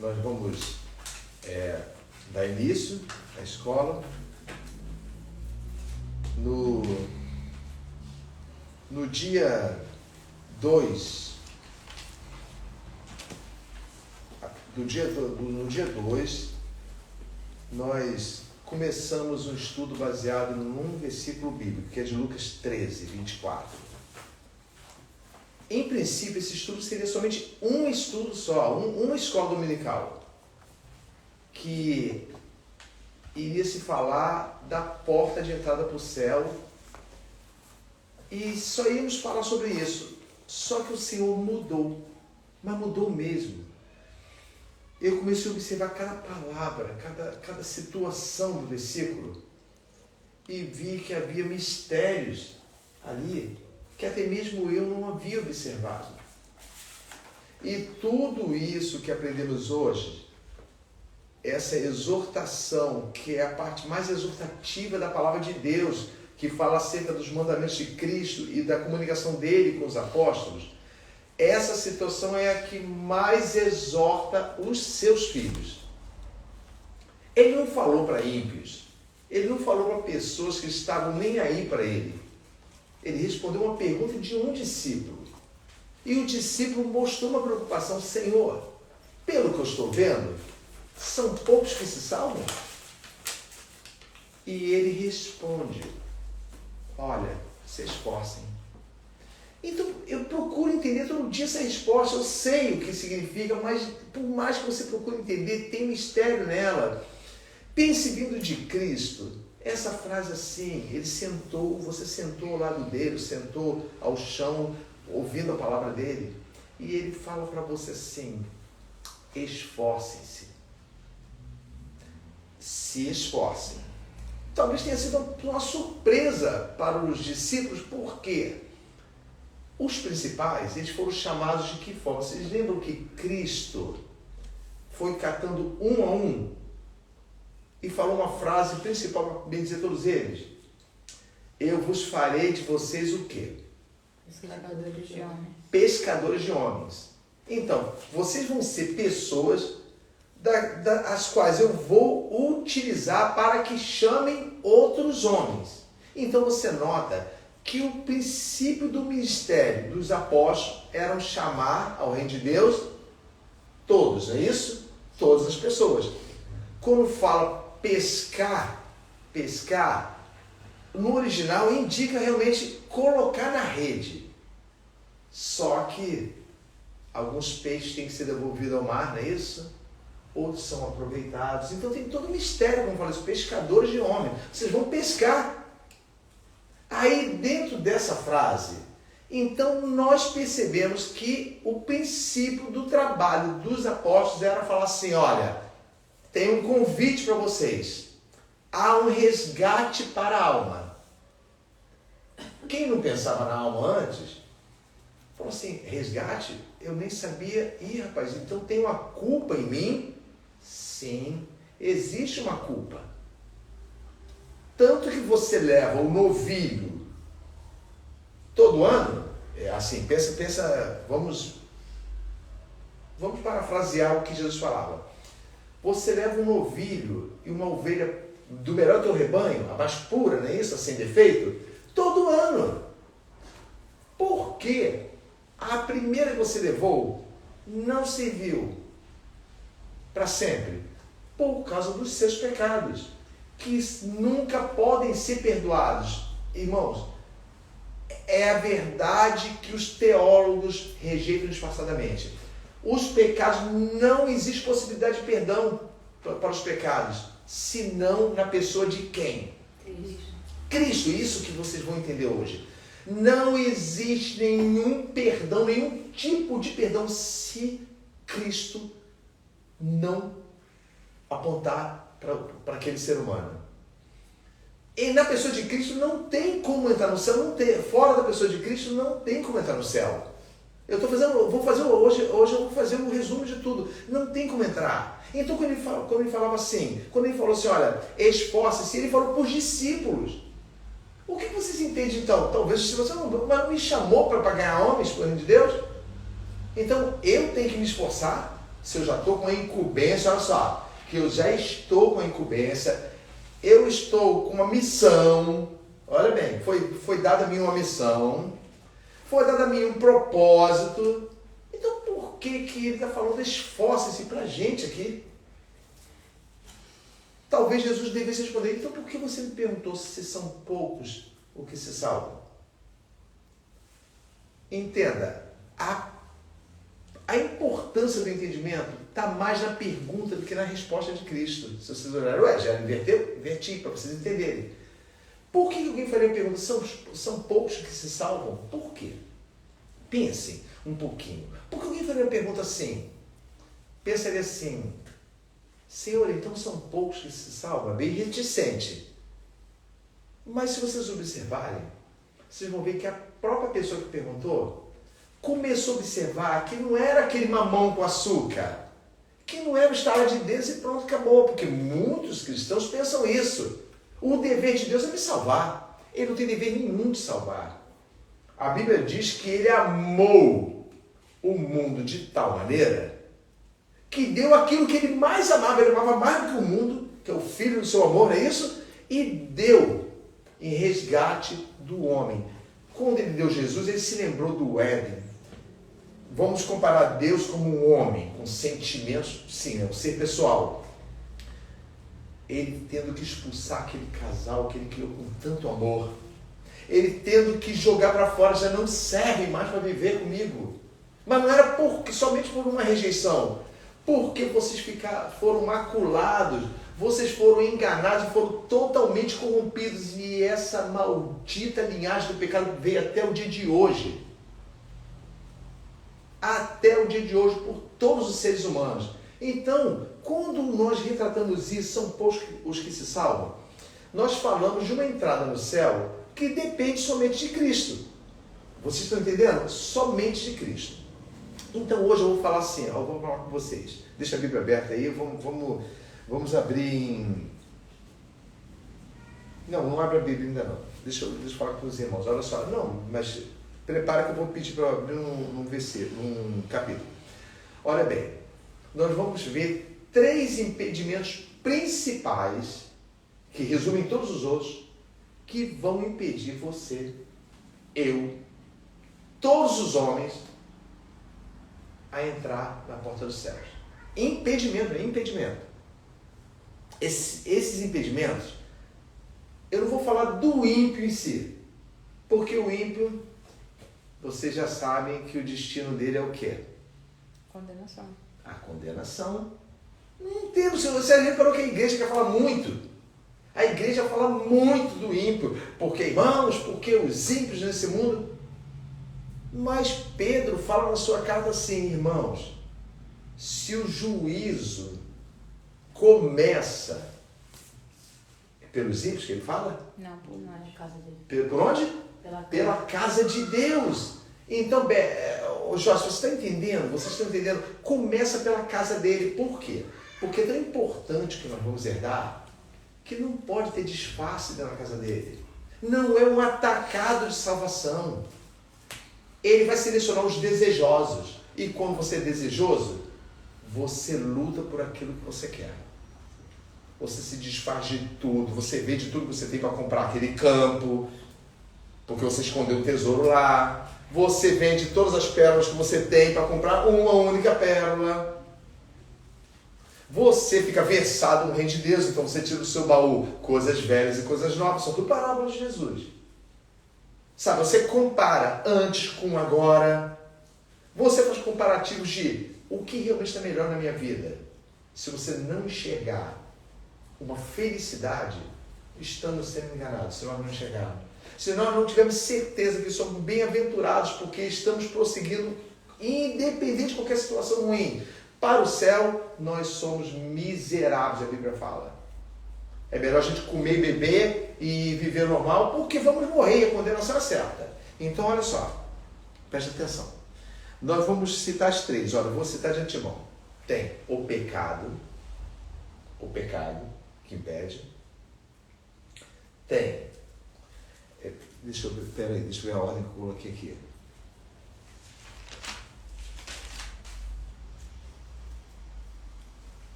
nós vamos dar início à escola. No dia 2, nós começamos um estudo baseado num versículo bíblico, que é de Lucas 13, 24. Em princípio, esse estudo seria somente um estudo só, uma escola dominical, que iria se falar da porta de entrada para o céu, e só íamos falar sobre isso. Só que o Senhor mudou, mas mudou mesmo. Eu comecei a observar cada palavra, cada situação do versículo, e vi que havia mistérios ali que até mesmo eu não havia observado. E tudo isso que aprendemos hoje, essa exortação, que é a parte mais exortativa da palavra de Deus, que fala acerca dos mandamentos de Cristo e da comunicação dele com os apóstolos, essa situação é a que mais exorta os seus filhos. Ele não falou para ímpios, ele não falou para pessoas que estavam nem aí para ele. Ele respondeu uma pergunta de um discípulo. E o discípulo mostrou uma preocupação: Senhor, pelo que eu estou vendo, são poucos que se salvam? E ele responde: olha, se esforcem. Então, eu procuro entender todo dia essa resposta. Eu sei o que significa, mas por mais que você procure entender, tem mistério nela. Pense vindo de Cristo. Essa frase assim, ele sentou, você sentou ao lado dele, sentou ao chão, ouvindo a palavra dele, e ele fala para você assim: esforcem-se. Se esforcem. Talvez tenha sido uma surpresa para os discípulos, porque os principais, eles foram chamados de que forma? Vocês lembram que Cristo foi catando um a um e falou uma frase principal para bendizer todos eles? Eu vos farei de vocês o quê? Pescadores de homens. Pescadores de homens. Então, vocês vão ser pessoas as quais eu vou utilizar para que chamem outros homens. Então você nota que o princípio do ministério dos apóstolos era chamar ao reino de Deus todos, não é isso? Todas as pessoas. Quando fala pescar, no original indica realmente colocar na rede. Só que alguns peixes têm que ser devolvidos ao mar, não é isso? Outros são aproveitados. Então tem todo um mistério, como fala, os pescadores de homens. Vocês vão pescar. Aí dentro dessa frase, então nós percebemos que o princípio do trabalho dos apóstolos era falar assim: olha, tem um convite para vocês. Há um resgate para a alma. Quem não pensava na alma antes, falou assim: resgate? Eu nem sabia. Ih, rapaz, então tem uma culpa em mim? Sim, existe uma culpa. Tanto que você leva o novilho todo ano, assim, pensa, vamos parafrasear o que Jesus falava. Você leva um novilho e uma ovelha do melhor do teu rebanho, a mais pura, não é isso? Sem defeito, todo ano. Por quê? A primeira que você levou não serviu para sempre, por causa dos seus pecados, que nunca podem ser perdoados. Irmãos, é a verdade que os teólogos rejeitam disfarçadamente. Os pecados, não existe possibilidade de perdão para os pecados, senão na pessoa de quem? Cristo. Isso que vocês vão entender hoje. Não existe nenhum perdão, nenhum tipo de perdão, se Cristo não apontar para aquele ser humano. E na pessoa de Cristo não tem como entrar no céu, não tem, fora da pessoa de Cristo não tem como entrar no céu. Hoje eu vou fazer um resumo de tudo. Não tem como entrar. Então quando ele falava assim, quando ele falou assim, olha, esforce-se, ele falou para os discípulos. O que vocês entendem então? Talvez você não me chamou para ganhar homens para o reino de Deus? Então eu tenho que me esforçar? Se eu já estou com a incumbência, olha só, que eu já estou com a incumbência, eu estou com uma missão, olha bem, foi dada a mim uma missão, foi dado a mim um propósito. Então por que ele está falando esforce-se para a gente aqui? Talvez Jesus devesse responder, então por que você me perguntou se são poucos os que se salvam? Entenda, a importância do entendimento está mais na pergunta do que na resposta de Cristo. Se vocês olharem, já inverteu? Inverti, para vocês entenderem. Por que alguém faria a pergunta, são poucos que se salvam? Por quê? Pensem um pouquinho. Por que alguém faria a pergunta assim? Pensaria assim, Senhor, então são poucos que se salvam? Bem reticente. Mas se vocês observarem, vocês vão ver que a própria pessoa que perguntou começou a observar que não era aquele mamão com açúcar, que não era o estalar de Deus e pronto, acabou. Porque muitos cristãos pensam isso. O dever de Deus é me salvar. Ele não tem dever nenhum de salvar. A Bíblia diz que ele amou o mundo de tal maneira que deu aquilo que ele mais amava. Ele amava mais do que o mundo, que é o Filho do seu amor, não é isso? E deu em resgate do homem. Quando ele deu Jesus, ele se lembrou do Éden. Vamos comparar Deus como um homem, com sentimentos, sim, é um ser pessoal. Ele tendo que expulsar aquele casal que ele criou com tanto amor. Ele tendo que jogar para fora, já não serve mais para viver comigo. Mas não era somente por uma rejeição. Porque vocês foram maculados, vocês foram enganados e foram totalmente corrompidos. E essa maldita linhagem do pecado veio até o dia de hoje. Até o dia de hoje, por todos os seres humanos. Então, quando nós retratamos isso, são poucos os que se salvam, nós falamos de uma entrada no céu que depende somente de Cristo. Vocês estão entendendo? Somente de Cristo. Então, hoje eu vou falar assim, eu vou falar com vocês. Deixa a Bíblia aberta aí, vamos abrir em... Não abre a Bíblia ainda não. Deixa eu falar com os irmãos. Olha só, não, mas prepara que eu vou pedir para abrir num capítulo. Olha bem, nós vamos ver 3 impedimentos principais, que resumem todos os outros, que vão impedir você, eu, todos os homens, a entrar na porta dos céus. Impedimento. Esses impedimentos, eu não vou falar do ímpio em si, porque o ímpio, vocês já sabem que o destino dele é o quê? Condenação. A condenação. Não entendo, você reparou que a igreja quer falar muito. A igreja fala muito do ímpio, porque irmãos, porque os ímpios nesse mundo. Mas Pedro fala na sua carta assim, irmãos, se o juízo começa pelos ímpios que ele fala? Não é a casa dele. Por onde? Pela casa de Deus. Então, Jorge, você está entendendo? Vocês estão entendendo? Começa pela casa dele. Por quê? Porque é tão importante que nós vamos herdar que não pode ter disfarce dentro da casa dele. Não é um atacado de salvação. Ele vai selecionar os desejosos. E quando você é desejoso, você luta por aquilo que você quer. Você se desfaz de tudo. Você vê de tudo que você tem para comprar aquele campo, porque você escondeu um tesouro lá. Você vende todas as pérolas que você tem para comprar uma única pérola. Você fica versado no reino de Deus, então você tira do seu baú coisas velhas e coisas novas. São tudo parábolas de Jesus. Sabe, você compara antes com agora. Você faz comparativos de o que realmente está melhor na minha vida. Se você não enxergar uma felicidade, estamos sendo enganados, se nós não enxergarmos. Se nós não tivermos certeza que somos bem-aventurados porque estamos prosseguindo, independente de qualquer situação ruim, para o céu, nós somos miseráveis, a Bíblia fala. É melhor a gente comer e beber e viver normal, porque vamos morrer, a condenação é certa. Então, olha só, preste atenção. Nós vamos citar as 3, olha, eu vou citar de antemão. Tem o pecado que impede. Tem, deixa eu ver a ordem que eu coloquei aqui.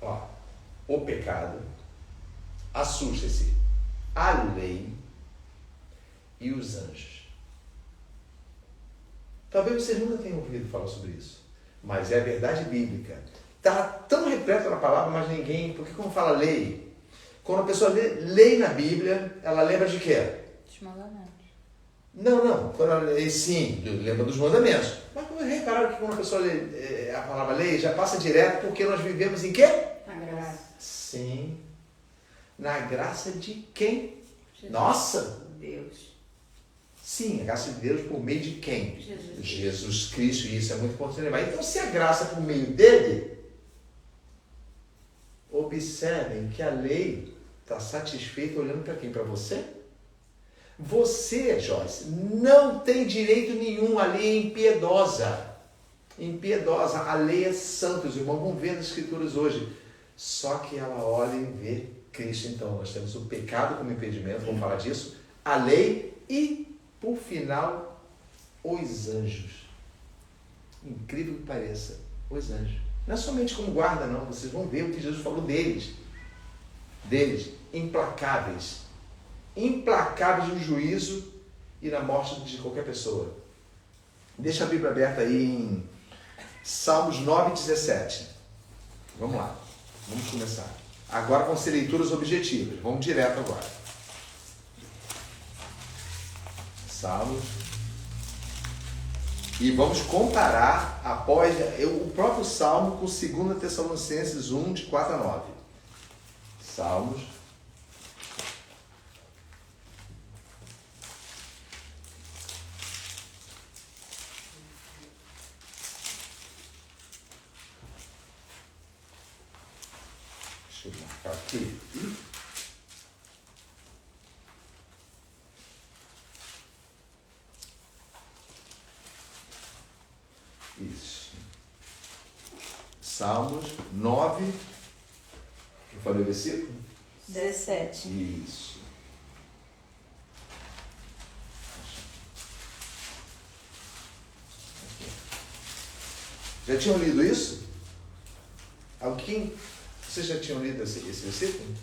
Ó, o pecado, assusta-se a lei e os anjos. Talvez vocês nunca tenham ouvido falar sobre isso, mas é a verdade bíblica. Está tão repleto na palavra, mas ninguém... Porque como fala lei, quando a pessoa lê na Bíblia, ela lembra de quê? Dos mandamentos. Não. Quando ela lê, sim, lembra dos mandamentos. Mas repararam que quando a pessoa lê a palavra lei, já passa direto, porque nós vivemos em quê? Na graça. Sim. Na graça de quem? Jesus. Nossa! Deus. Sim, a graça de Deus por meio de quem? Jesus Cristo, e isso é muito importante lembrar. Então, se a graça é por meio dele, observem que a lei está satisfeita olhando para quem? Para você? Você, Joyce, não tem direito nenhum, a lei é impiedosa. Impiedosa, a lei é santa, os irmãos vão ver nas escrituras hoje. Só que ela olha e vê Cristo. Então, nós temos o pecado como impedimento, vamos falar disso, a lei e, por final, os anjos. Incrível que pareça, os anjos. Não é somente como guarda, não. Vocês vão ver o que Jesus falou deles. Deles, implacáveis. Implacáveis no juízo e na morte de qualquer pessoa. Deixa a Bíblia aberta aí em Salmos 9:17. Vamos lá. Vamos começar. Agora vão ser leituras objetivas. Vamos direto agora. Salmos. E vamos comparar após o próprio Salmo com 2 Tessalonicenses 1, de 4 a 9. Salmos. Deixa eu marcar aqui. Isso. Salmos 9. Eu falei o versículo? 17. Isso. Já tinham lido isso? Alguém? Vocês já tinham lido esse versículo?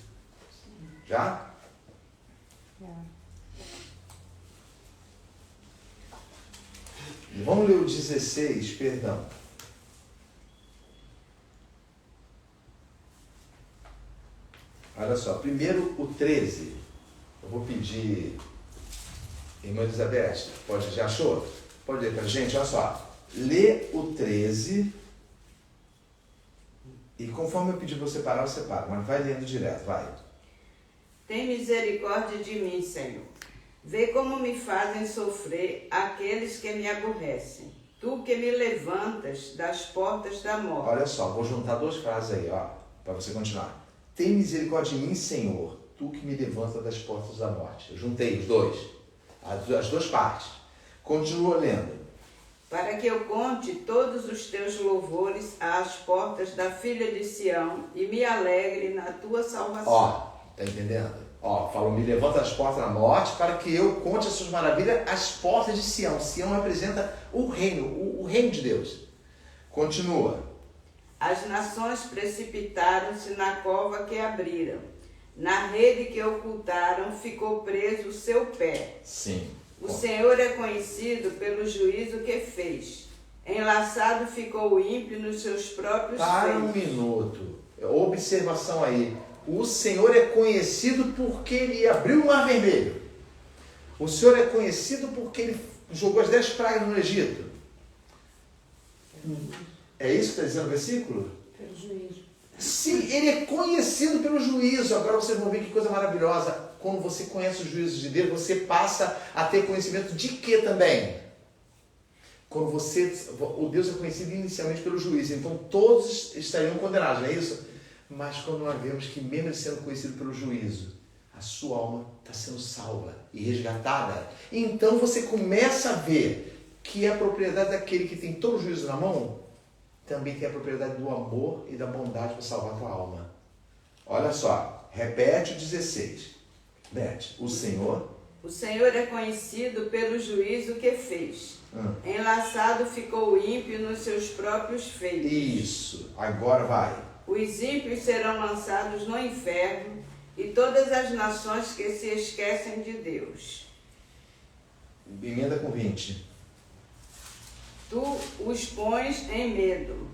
Já? Vamos ler o 16, perdão. Olha só, primeiro o 13. Eu vou pedir, irmã Elizabeth, já achou? Pode ler para a gente, olha só. Lê o 13 e conforme eu pedir para você parar, você para, mas vai lendo direto, vai. Tem misericórdia de mim, Senhor. Vê como me fazem sofrer aqueles que me aborrecem. Tu que me levantas das portas da morte. Olha só, vou juntar duas frases aí, ó, para você continuar. Tem misericórdia de mim, Senhor, tu que me levanta das portas da morte. Eu juntei os dois, as duas partes. Continua lendo. Para que eu conte todos os teus louvores às portas da filha de Sião e me alegre na tua salvação. Ó, tá entendendo? Ó, falou, me levanta das portas da morte para que eu conte as suas maravilhas às portas de Sião. Sião representa o reino, o reino de Deus. Continua. As nações precipitaram-se na cova que abriram. Na rede que ocultaram ficou preso o seu pé. Sim. O Senhor é conhecido pelo juízo que fez. Enlaçado ficou o ímpio nos seus próprios Para um feitos. minuto. Observação aí. O Senhor é conhecido porque Ele abriu o Mar Vermelho. O Senhor é conhecido porque Ele jogou as 10 pragas no Egito. É isso que está dizendo o versículo? Pelo juízo. Sim, Ele é conhecido pelo juízo. Agora vocês vão ver que coisa maravilhosa. Quando você conhece os juízos de Deus, você passa a ter conhecimento de quê também? Quando o Deus é conhecido inicialmente pelo juízo, então todos estariam condenados, não é isso? Mas quando nós vemos que mesmo ele sendo conhecido pelo juízo, a sua alma está sendo salva e resgatada, então você começa a ver que a propriedade daquele que tem todo o juízo na mão, também tem a propriedade do amor e da bondade para salvar a tua alma. Olha só, repete o 16. Beth, o Senhor é conhecido pelo juízo que fez. Enlaçado ficou o ímpio nos seus próprios feitos. Isso, agora vai. Os ímpios serão lançados no inferno e todas as nações que se esquecem de Deus. Emenda com 20. Tu os pões em medo,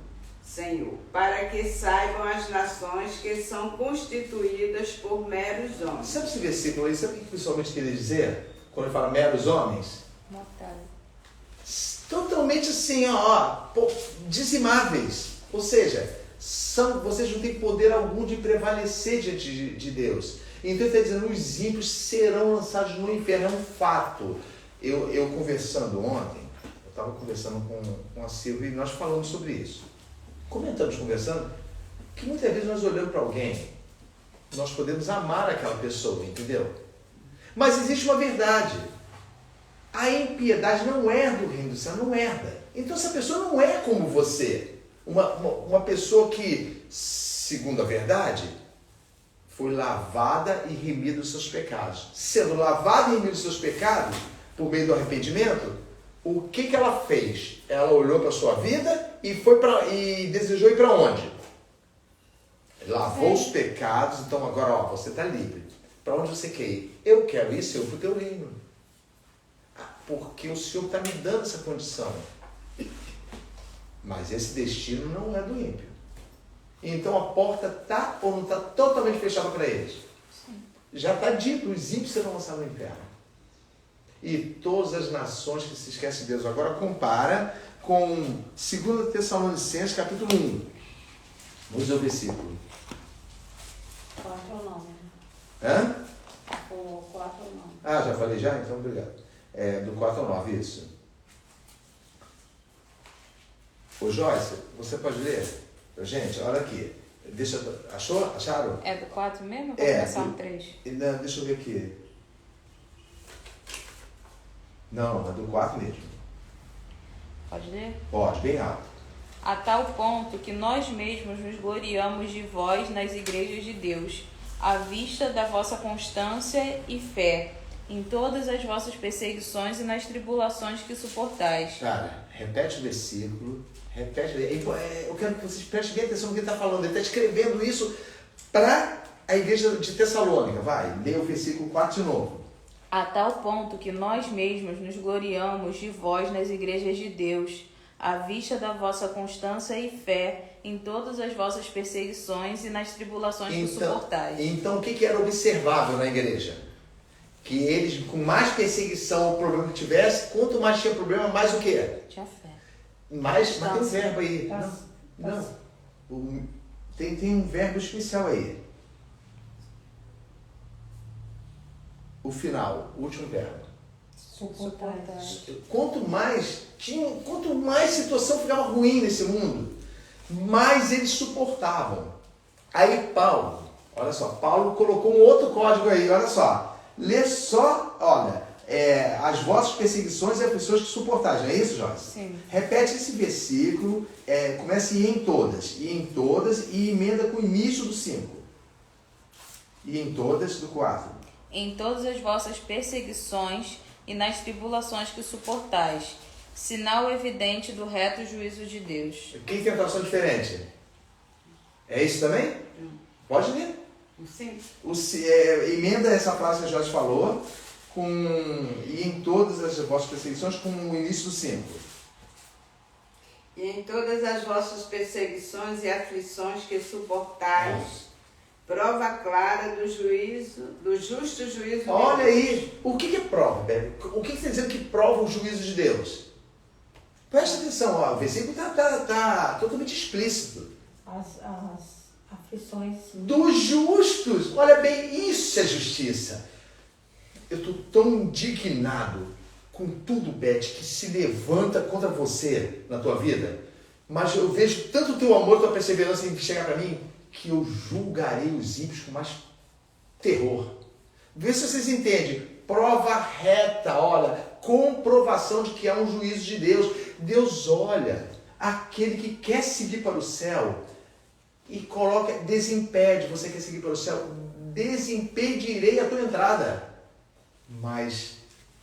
Senhor, para que saibam as nações que são constituídas por meros homens. Sabe esse versículo aí? Sabe o que pessoalmente queria dizer? Quando ele fala meros homens? Mortal. Totalmente assim, dizimáveis. Ou seja, vocês não têm poder algum de prevalecer diante de Deus. Então ele está dizendo, os ímpios serão lançados no inferno. É um fato. Eu conversando ontem, eu estava conversando com a Silvia e nós falamos sobre isso. Comentamos, conversando, que muitas vezes nós olhamos para alguém, nós podemos amar aquela pessoa, entendeu? Mas existe uma verdade. A impiedade não herda o reino do céu, não herda. Então essa pessoa não é como você. Uma pessoa que, segundo a verdade, foi lavada e remida dos seus pecados. Sendo lavada e remida dos seus pecados, por meio do arrependimento, o que ela fez? Ela olhou para a sua vida e desejou ir para onde? Lavou os pecados, então agora você está livre. Para onde você quer ir? Eu quero ir, Senhor, para o teu reino. Porque o Senhor está me dando essa condição. Mas esse destino não é do ímpio. Então a porta está ou não está totalmente fechada para eles? Sim. Já está dito, os ímpios serão lançados no inferno. E todas as nações que se esquecem de Deus. Agora compara com 2 Tessalonicenses, capítulo 1. Vamos ver o versículo. 4 ou 9. Hã? O 4 ou 9. Ah, já falei já? Então obrigado. Do 4 ao 9, isso. Ô Joyce, você pode ler? Gente, olha aqui. Achou? Acharam? É do 4 mesmo? Ou começar no 3? Não, deixa eu ver aqui. Não, é do 4 mesmo. Pode ler? Pode, bem alto. A tal ponto que nós mesmos nos gloriamos de vós nas igrejas de Deus, à vista da vossa constância e fé, em todas as vossas perseguições e nas tribulações que suportais. Cara, repete o versículo. Repete. Eu quero que vocês prestem bem atenção no que ele está falando. Ele está escrevendo isso para a igreja de Tessalônica. Vai, lê o versículo 4 de novo. A tal ponto que nós mesmos nos gloriamos de vós nas igrejas de Deus, à vista da vossa constância e fé, em todas as vossas perseguições e nas tribulações que suportais. Então, o que era observável na igreja? Que eles, com mais perseguição ou problema que tivesse, quanto mais tinha problema, mais o quê? Tinha fé. Mas tem um verbo aí. Não. Tem um verbo especial aí. O final, o último verbo. Suportais. Quanto mais situação ficava ruim nesse mundo, mais eles suportavam. Aí Paulo, olha só, Paulo colocou um outro código aí, olha só. Lê só, olha, as vossas perseguições e as pessoas que suportais, não é isso, Joyce? Sim. Repete esse versículo, começa a ir em todas, e emenda com o início do 5. E em todas, do 4. Em todas as vossas perseguições e nas tribulações que suportais, sinal evidente do reto juízo de Deus. Quem tem uma tradução diferente? É isso também? Pode ler. Sim. Emenda essa frase que a Jorge falou, e em todas as vossas perseguições, com o início do 5. E em todas as vossas perseguições e aflições que suportais, prova clara do justo juízo de Deus. Olha aí, o que é prova, Bebe? O que está dizendo que prova o juízo de Deus? Presta atenção, o versículo está totalmente explícito. As aflições Dos justos. Olha bem, isso é justiça. Eu estou tão indignado com tudo, Beth, que se levanta contra você na tua vida. Mas eu vejo tanto o teu amor, tua perseverança em chegar para mim, que eu julgarei os ímpios com mais terror. Vê se vocês entendem. Prova reta, olha, comprovação de que há um juízo de Deus. Deus olha aquele que quer seguir para o céu e coloca, desimpede, você quer seguir para o céu, desimpedirei a tua entrada. Mas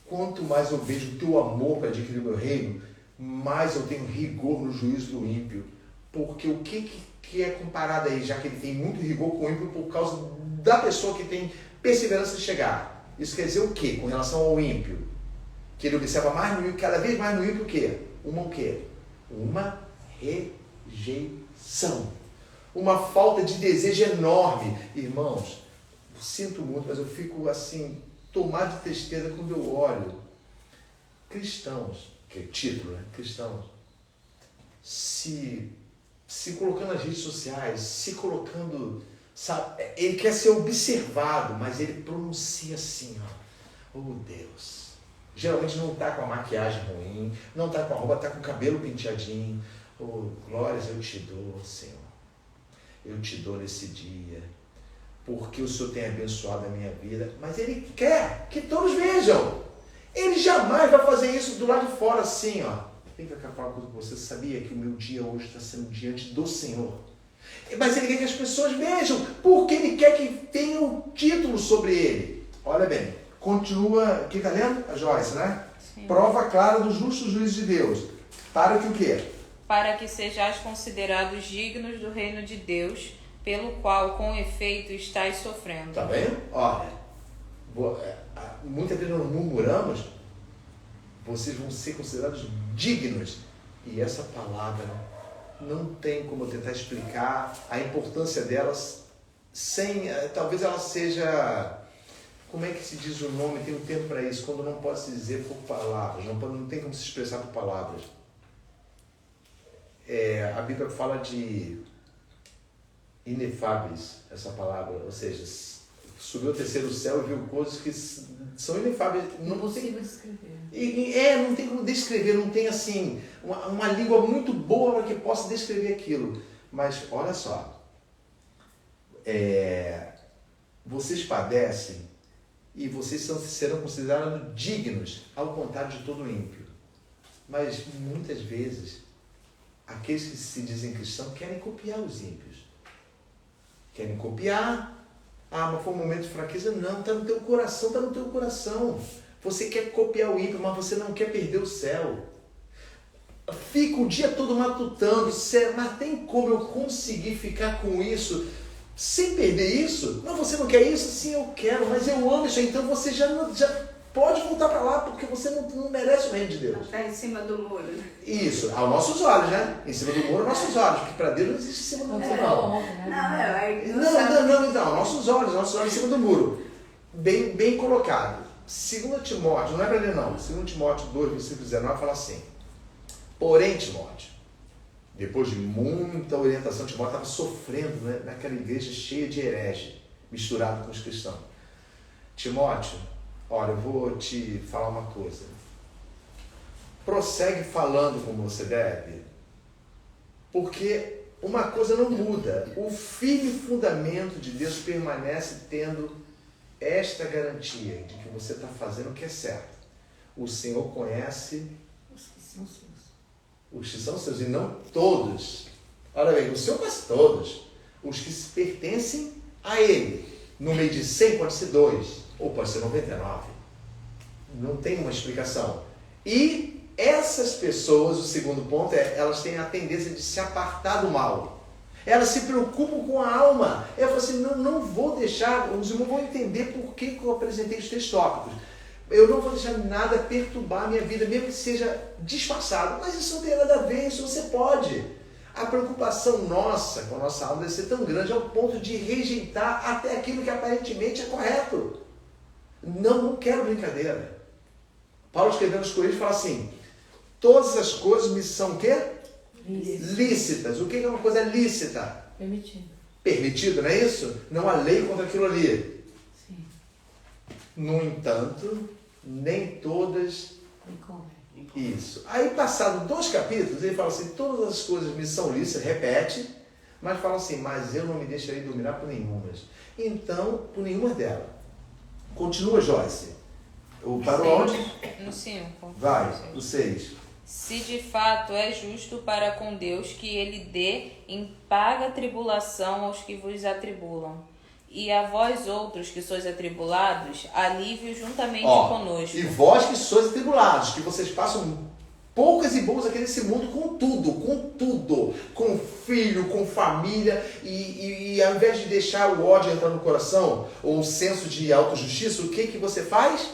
quanto mais eu vejo o teu amor para adquirir o meu reino, mais eu tenho rigor no juízo do ímpio. Porque o que que é comparado aí, já que ele tem muito rigor com o ímpio por causa da pessoa que tem perseverança de chegar. Isso quer dizer o quê com relação ao ímpio? Que ele observa mais no ímpio, cada vez mais no ímpio o quê? O quê? Uma rejeição. Uma falta de desejo enorme. Irmãos, sinto muito, mas eu fico assim, tomado de tristeza quando eu olho cristãos, que é título, né? Cristãos, se colocando nas redes sociais, se colocando, sabe, ele quer ser observado, mas ele pronuncia assim, ó, oh Deus. Geralmente não está com a maquiagem ruim, não está com a roupa, está com o cabelo penteadinho. Oh, glórias eu te dou, Senhor. Eu te dou nesse dia, porque o Senhor tem abençoado a minha vida. Mas Ele quer que todos vejam. Ele jamais vai fazer isso do lado de fora assim, ó. Vem cá falar com você. Sabia que o meu dia hoje está sendo diante do Senhor? Mas Ele quer que as pessoas vejam, porque Ele quer que tenha um título sobre Ele. Olha bem, continua, quem está lendo? A Joyce, né? Sim. Prova clara dos justos juízos de Deus. Para que o quê? Para que sejais considerados dignos do reino de Deus, pelo qual, com efeito, estáis sofrendo. Tá vendo? Olha, muitas vezes nós murmuramos, vocês vão ser considerados dignos. E essa palavra não tem como eu tentar explicar a importância delas sem, talvez ela seja, como é que se diz o nome, tem um termo para isso, quando não pode se dizer por palavras, não tem como se expressar por palavras. A Bíblia fala de inefáveis, essa palavra, ou seja, subiu ao terceiro céu e viu coisas que são inefáveis. Não consigo descrever. Não tem como descrever, não tem assim, uma língua muito boa para que possa descrever aquilo. Mas olha só, vocês padecem e vocês serão considerados dignos, ao contrário de todo ímpio. Mas muitas vezes aqueles que se dizem cristãos querem copiar os ímpios. Querem copiar. Mas foi um momento de fraqueza. Não, está no teu coração, está no teu coração. Você quer copiar o ímpio, mas você não quer perder o céu. Fica o dia todo matutando. Mas tem como eu conseguir ficar com isso sem perder isso? Não, você não quer isso? Sim, eu quero, mas eu amo isso. Então você já pode voltar para lá, porque você não merece o reino de Deus. Está em cima do muro, né? Isso, aos nossos olhos, né? Em cima do muro, aos nossos olhos, porque para Deus não existe em cima do muro. Não, então, aos nossos olhos em cima do muro. Bem colocado. 2 Timóteo, não é para ler não, 2 Timóteo 2, versículo 19, fala assim: porém, Timóteo, depois de muita orientação, Timóteo estava sofrendo, né, naquela igreja cheia de herege, misturado com os cristãos. Timóteo, olha, eu vou te falar uma coisa. Prossegue falando como você deve, porque uma coisa não muda. O firme fundamento de Deus permanece tendo esta garantia de que você está fazendo o que é certo. O Senhor conhece os que são seus. Os que são seus, e não todos. Olha bem, o Senhor conhece todos. Os que se pertencem a Ele. No meio de 100 pode ser 2, ou pode ser 99. Não tem uma explicação. E essas pessoas, o segundo ponto elas têm a tendência de se apartar do mal. Elas se preocupam com a alma. Eu falo assim, não vou deixar, os irmãos vão entender por que eu apresentei os 3 tópicos. Eu não vou deixar nada perturbar a minha vida, mesmo que seja disfarçado. Mas isso não tem nada a ver, isso você pode. A preocupação nossa com a nossa alma deve ser tão grande ao ponto de rejeitar até aquilo que aparentemente é correto. Não quero brincadeira. Paulo escrevendo aos Coríntios fala assim: todas as coisas me são o quê? Lícitas. O que é uma coisa lícita? Permitido, não é isso? Não há lei contra aquilo ali. Sim. No entanto, nem todas. Isso. Aí, passado 2 capítulos, ele fala assim: todas as coisas me são lícitas, repete, mas fala assim: mas eu não me deixarei dominar por nenhumas. Então, por nenhuma delas. Continua, Joyce. Parou onde? No 5. Vai, no 6. Se de fato é justo para com Deus que Ele dê em paga tribulação aos que vos atribulam, e a vós outros que sois atribulados, alívio juntamente conosco. E vós que sois atribulados, que vocês passam poucas e boas aqui nesse mundo com tudo, com filho, com família, e ao invés de deixar o ódio entrar no coração, ou o senso de autojustiça, o que você faz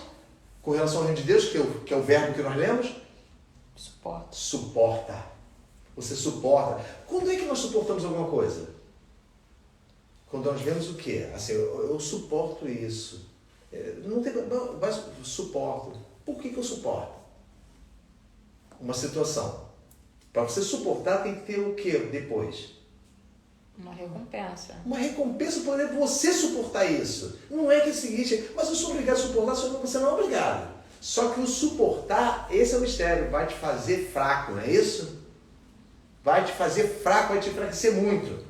com relação ao reino de Deus, que é o verbo que nós lemos? Suporta. Você suporta. Quando é que nós suportamos alguma coisa? Quando nós vemos o quê? Assim, eu suporto isso. Não tem, mas suporto. Por que eu suporto? Uma situação. Para você suportar, tem que ter o quê depois? Uma recompensa. Uma recompensa por você suportar isso. Não é que é o seguinte, mas eu sou obrigado a suportar, só que você não é obrigado. Só que o suportar, esse é o mistério, vai te fazer fraco, não é isso? Vai te fazer fraco, vai te enfraquecer muito.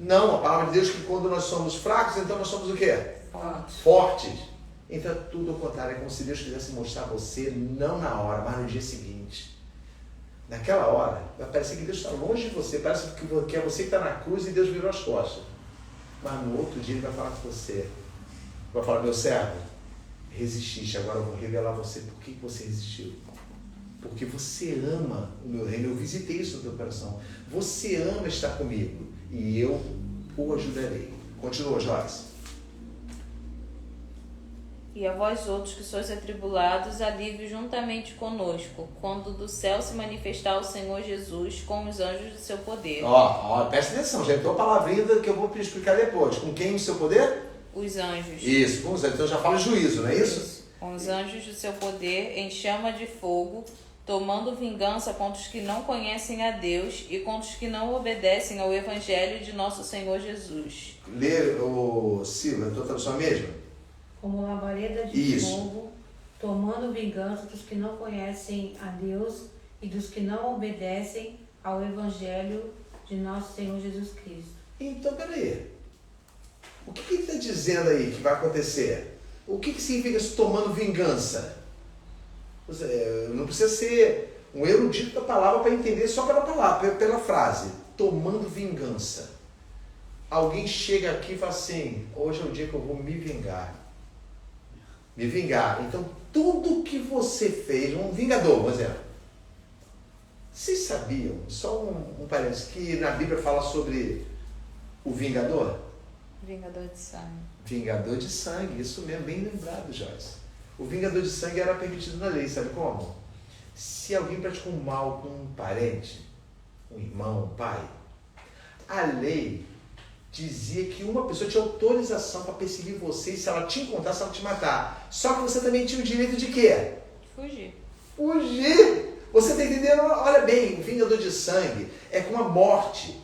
Não, a palavra de Deus que quando nós somos fracos, então nós somos o quê? Fortes. Então é tudo ao contrário, é como se Deus quisesse mostrar a você, não na hora, mas no dia seguinte. Naquela hora, vai parecer que Deus está longe de você, parece que é você que está na cruz e Deus virou as costas. Mas no outro dia Ele vai falar com você. Vai falar, meu servo, resististe, agora eu vou revelar a você por que você resistiu. Porque você ama o meu reino, eu visitei isso no teu coração. Você ama estar comigo e eu o ajudarei. Continua, Joyce. E a vós outros que sois atribulados, alívio juntamente conosco, quando do céu se manifestar o Senhor Jesus com os anjos do seu poder. Presta atenção, já entrou a palavrinha que eu vou explicar depois. Com quem o seu poder? Os anjos. Isso, com os anjos. Então já fala juízo, não é isso? Com os anjos do seu poder em chama de fogo, tomando vingança contra os que não conhecem a Deus e contra os que não obedecem ao Evangelho de nosso Senhor Jesus. Lê, Silvia, a tua tradução mesmo? Como labareda de fogo, tomando vingança dos que não conhecem a Deus e dos que não obedecem ao Evangelho de nosso Senhor Jesus Cristo. Então, peraí. O que ele está dizendo aí que vai acontecer? O que significa isso, tomando vingança? Não precisa ser um erudito da palavra para entender só pela palavra, pela frase. Tomando vingança. Alguém chega aqui e fala assim, hoje é o dia que eu vou me vingar. Me vingar. Então, tudo que você fez, um vingador, por exemplo. Vocês sabiam, só um parênteses, que na Bíblia fala sobre o vingador? Vingador de sangue. Vingador de sangue, isso mesmo, bem lembrado, Joyce. O vingador de sangue era permitido na lei, sabe como? Se alguém praticou um mal com um parente, um irmão, um pai, a lei dizia que uma pessoa tinha autorização para perseguir você e se ela te encontrasse, ela te matar. Só que você também tinha o direito de quê? Fugir. Fugir! Você está entendendo? Olha bem, o vingador de sangue é como a morte.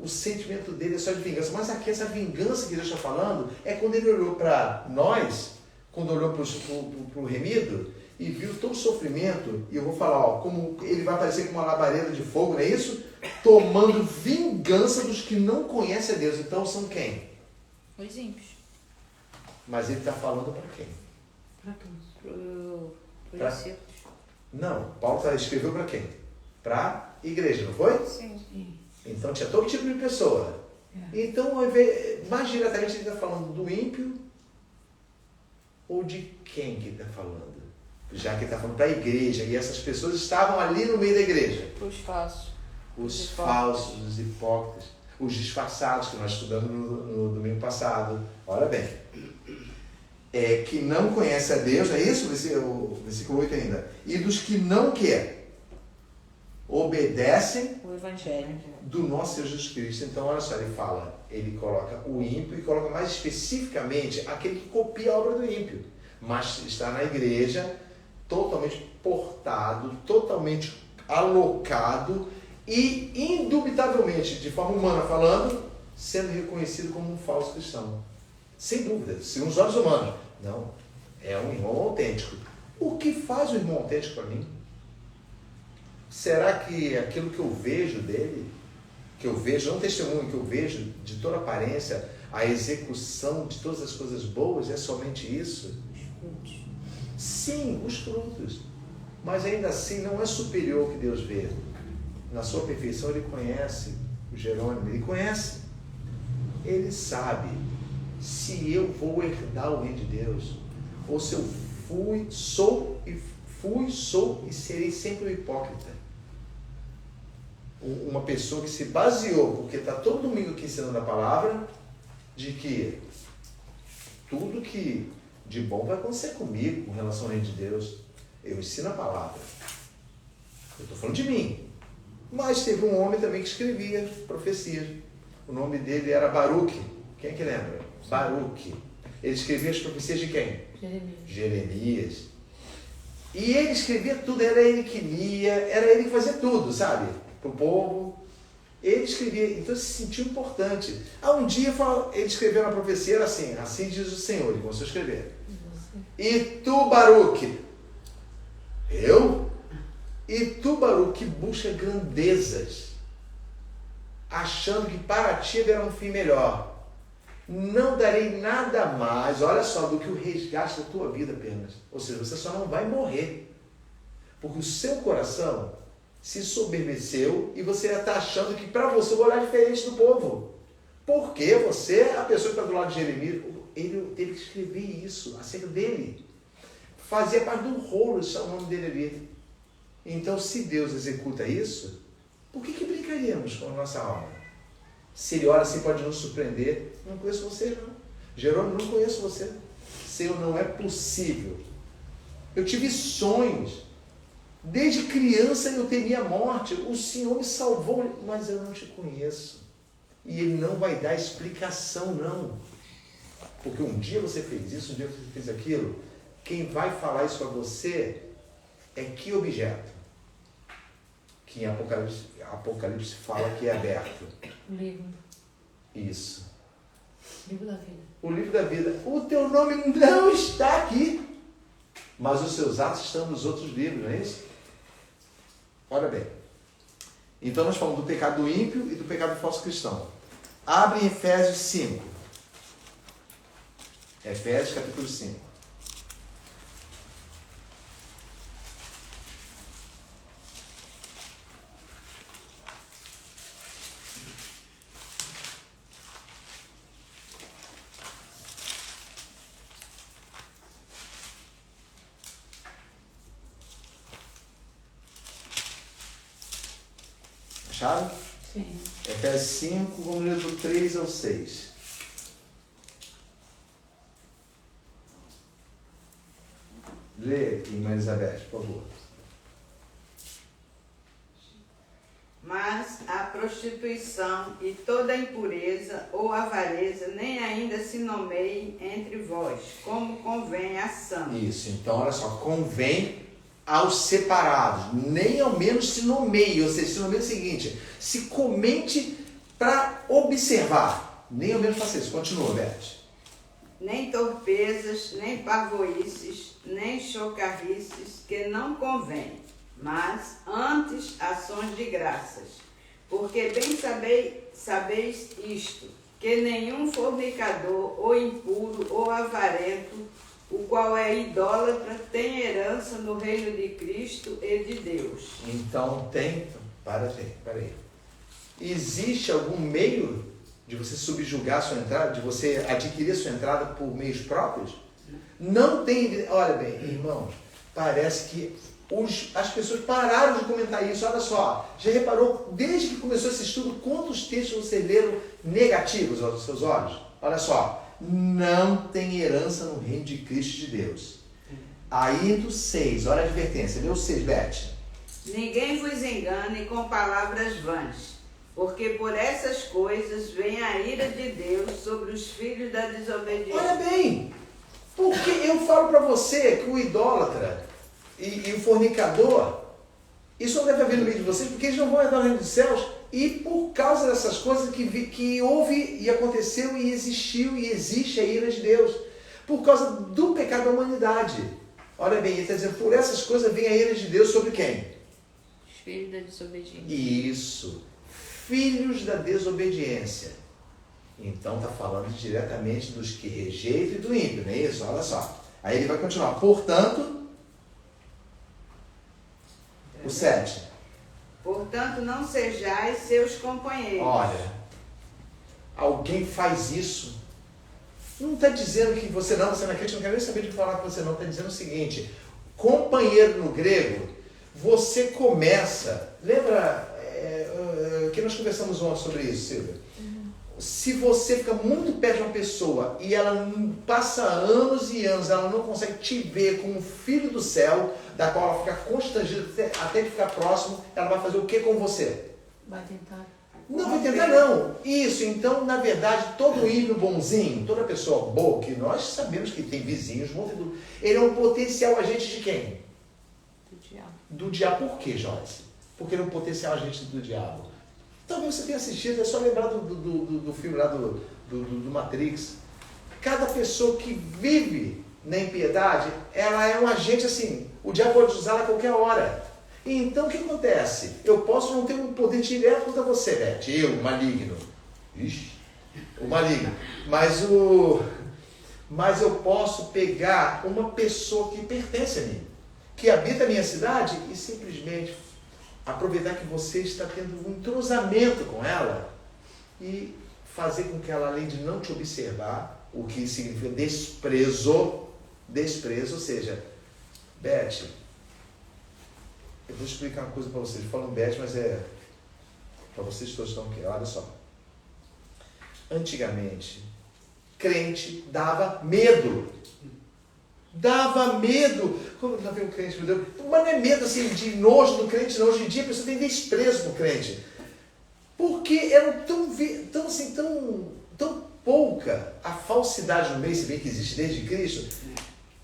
O sentimento dele é só de vingança. Mas aqui, essa vingança que Deus está falando, é quando ele olhou para nós, quando olhou para o remido, e viu todo o sofrimento, e eu vou falar, como ele vai aparecer como uma labareda de fogo, não é isso? Tomando vingança dos que não conhecem a Deus. Então são quem? Os ímpios. Mas ele está falando para quem? Para todos. Para os discípulos. Não, Paulo escreveu para quem? Para a igreja, não foi? Sim. Então tinha todo tipo de pessoa. Então, mais diretamente ele está falando do ímpio ou de quem que ele está falando? Já que ele está falando para a igreja, e essas pessoas estavam ali no meio da igreja. Os falsos. Os falsos, os hipócritas, os disfarçados, que nós estudamos no domingo passado. Olha bem. Que não conhece a Deus, não é isso? Versículo 8 ainda. E dos que não querem. Obedecem o Evangelho do nosso Senhor Jesus Cristo. Então, olha só, ele coloca o ímpio e coloca mais especificamente aquele que copia a obra do ímpio, mas está na igreja totalmente portado, totalmente alocado e, indubitavelmente, de forma humana falando, sendo reconhecido como um falso cristão. Sem dúvida, segundo os olhos humanos. Não, é um irmão autêntico. O que faz o irmão autêntico para mim? Será que aquilo que eu vejo dele, que eu vejo, não testemunho, que eu vejo de toda aparência, a execução de todas as coisas boas, é somente isso? Sim, os frutos. Mas ainda assim não é superior ao que Deus vê. Na sua perfeição ele conhece o Jerônimo, ele conhece. Ele sabe se eu vou herdar o reino de Deus, ou se eu fui fui, sou e serei sempre um hipócrita. Uma pessoa que se baseou, porque está todo domingo aqui ensinando a palavra, de que tudo que de bom vai acontecer comigo com relação ao reino de Deus. Eu ensino a palavra. Eu estou falando de mim. Mas teve um homem também que escrevia profecias. O nome dele era Baruque. Quem é que lembra? Baruque. Ele escrevia as profecias de quem? Jeremias. E ele escrevia tudo, era ele que lia, era ele que fazia tudo, sabe? Para o povo. Ele escrevia, então se sentiu importante. Um dia ele escreveu na profecia, era assim, assim diz o Senhor, ele começou a escrever. E tu, Baruque, eu? E tu, Baruque, busca grandezas, achando que para ti haverá um fim melhor. Não darei nada mais, olha só, do que o resgate da tua vida apenas. Ou seja, você só não vai morrer. Porque o seu coração se soberbeceu e você está achando que para você vai olhar diferente do povo. Porque você, a pessoa que está do lado de Jeremias, ele teve que escrever isso acerca dele. Fazia parte do rolo, isso é o nome dele ali. Então, se Deus executa isso, por que brincaríamos com a nossa alma? Se ele olha assim, pode nos surpreender. Não conheço você, não. Jerônimo, não conheço você. Senhor, não é possível. Eu tive sonhos. Desde criança eu temia a morte. O Senhor me salvou, mas eu não te conheço. E Ele não vai dar explicação, não. Porque um dia você fez isso, um dia você fez aquilo. Quem vai falar isso para você é que objeto? Que em Apocalipse fala que é aberto. O livro. Isso. O livro da vida. O livro da vida. O teu nome não está aqui. Mas os seus atos estão nos outros livros, não é isso? Olha bem. Então nós falamos do pecado do ímpio e do pecado do falso cristão. Abre em Efésios 5. Efésios capítulo 5. Acharam? Sim. Efésios 5, vamos ler do 3 ao 6. Lê aqui, Maria Elizabeth, por favor. Mas a prostituição e toda a impureza ou avareza nem ainda se nomeiem entre vós, como convém a santos. Isso, então olha só, convém aos separados, nem ao menos se nomeie, ou seja, se nomeie é o seguinte, se comente para observar, nem ao menos faça isso. Continua, Beth. Nem torpezas, nem parvoíces, nem chocarrices, que não convém, mas antes ações de graças. Porque bem sabeis isto, que nenhum fornicador, ou impuro, ou avarento, o qual é idólatra, tem herança no reino de Cristo e de Deus. Então para aí. Existe algum meio de você subjugar a sua entrada, de você adquirir a sua entrada por meios próprios? Não tem. Olha bem, irmãos, parece que as pessoas pararam de comentar isso. Olha só, já reparou, desde que começou esse estudo, quantos textos vocês leram negativos aos seus olhos? Olha só, não tem herança no reino de Cristo de Deus. Aí do 6, olha a advertência, lê o 6, Beth. Ninguém vos engane com palavras vãs, porque por essas coisas vem a ira de Deus sobre os filhos da desobediência. Olha bem, porque eu falo para você que o idólatra e o fornicador, isso não deve haver no meio de vocês, porque eles não vão entrar no reino dos céus, e por causa dessas coisas que houve e aconteceu e existiu e existe a ira de Deus, por causa do pecado da humanidade. Olha bem, ele está dizendo, por essas coisas vem a ira de Deus sobre quem? Os filhos da desobediência. Isso, filhos da desobediência. Então está falando diretamente dos que rejeitam e do ímpio, não é isso? Olha só. Aí ele vai continuar. Portanto, o 7. Portanto, não sejais seus companheiros. Olha, alguém faz isso. Não está dizendo que você não é crente, não quer nem saber de falar com você não. Está dizendo o seguinte, Companheiro no grego, você começa... Lembra que nós conversamos ontem sobre isso, Silvia? Se você fica muito perto de uma pessoa e ela passa anos e anos, ela não consegue te ver como filho do céu, da qual ela fica constrangida até de ficar próximo, ela vai fazer o que com você? Vai tentar. Não vai tentar não. Isso, então, na verdade, todo ímpio bonzinho, toda pessoa boa, que nós sabemos que tem vizinhos, ele é um potencial agente de quem? Do diabo. Do diabo. Por quê, Joyce? Porque ele é um potencial agente do diabo. Talvez você tenha assistido, é só lembrar do filme lá do Matrix. Cada pessoa que vive na impiedade, ela é um agente assim, o diabo pode usá-la a qualquer hora. Então o que acontece? Eu posso não ter um poder direto contra você, Beth, eu, o maligno. Ixi, o maligno. Mas eu posso pegar uma pessoa que pertence a mim, que habita a minha cidade e simplesmente aproveitar que você está tendo um entrosamento com ela e fazer com que ela, além de não te observar, o que significa desprezo, ou seja, Beth, eu vou explicar uma coisa para vocês, falando Beth, mas é para vocês todos estão aqui, olha só. Antigamente, crente dava medo. Dava medo. Como lá vem um crente, meu Deus. Mas não é medo assim de nojo do crente, não. Hoje em dia a pessoa tem desprezo do crente. Porque eram tão pouca a falsidade no meio, se bem que existe desde Cristo,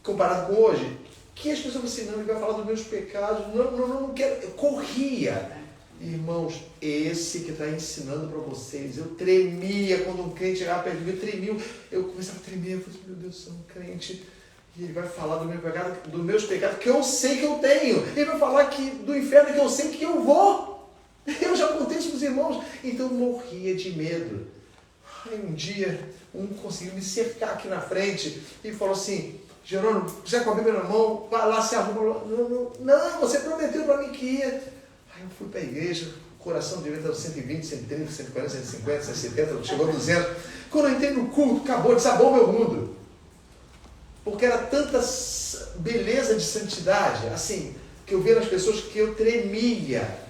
comparado com hoje, que as pessoas assim, não, ele vai falar dos meus pecados, não quero. Eu corria. Irmãos, esse que está ensinando para vocês, eu tremia quando um crente chegava perto de mim, eu começava a tremer, eu falei, meu Deus, eu sou um crente. E ele vai falar do meu pecado, dos meus pecados que eu sei que eu tenho. Ele vai falar do inferno que eu sei que eu vou. Eu já contei isso para os irmãos. Então eu morria de medo. Aí um dia, um conseguiu me cercar aqui na frente e falou assim, Jerônimo, já com a Bíblia na mão, vai lá, se arruma. Não, você prometeu para mim que ia. Aí eu fui para a igreja, o coração devia estar 120, 130, 140, 150, 170, chegou a 200. Quando eu entrei no culto, acabou, desabou o meu mundo. Porque era tanta beleza de santidade, assim, que eu via nas pessoas que eu tremia.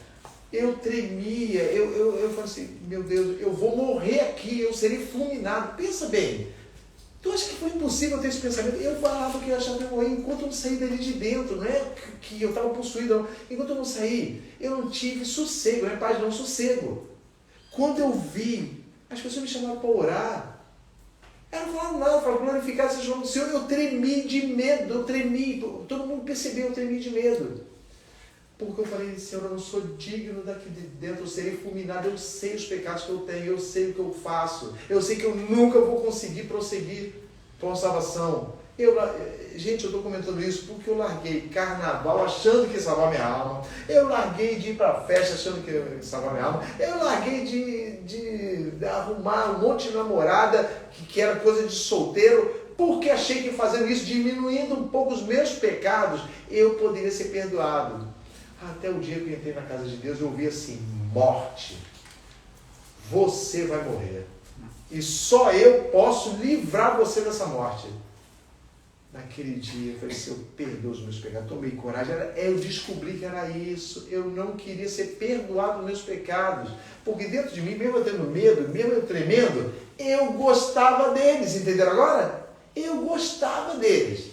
Eu falei assim, meu Deus, eu vou morrer aqui, eu serei fulminado. Pensa bem, tu acha que foi impossível ter esse pensamento? Eu falava que eu achava que eu ia morrer enquanto eu não saí dali de dentro, não é que eu estava possuído, não. Enquanto eu não saí, eu não tive sossego, não é paz, não, sossego. Quando eu vi, as pessoas me chamaram para orar. Ela não falava nada, falava, glorificado seja o nome do Senhor. Eu tremi de medo, todo mundo percebeu, eu tremi de medo. Porque eu falei, Senhor, eu não sou digno daqui de dentro, eu serei fulminado, eu sei os pecados que eu tenho, eu sei o que eu faço, eu sei que eu nunca vou conseguir prosseguir com a salvação. Gente, eu estou comentando isso porque eu larguei carnaval achando que ia salvar minha alma, eu larguei de ir para a festa achando que ia salvar minha alma, eu larguei de arrumar um monte de namorada que era coisa de solteiro, porque achei que fazendo isso, diminuindo um pouco os meus pecados, eu poderia ser perdoado. Até o dia que eu entrei na casa de Deus, eu ouvi assim, morte, você vai morrer, e só eu posso livrar você dessa morte. Naquele dia, eu falei, Senhor, perdoa os meus pecados. Tomei coragem, eu descobri que era isso. Eu não queria ser perdoado dos meus pecados. Porque dentro de mim, mesmo eu tendo medo, mesmo eu tremendo, eu gostava deles. Entenderam agora? Eu gostava deles.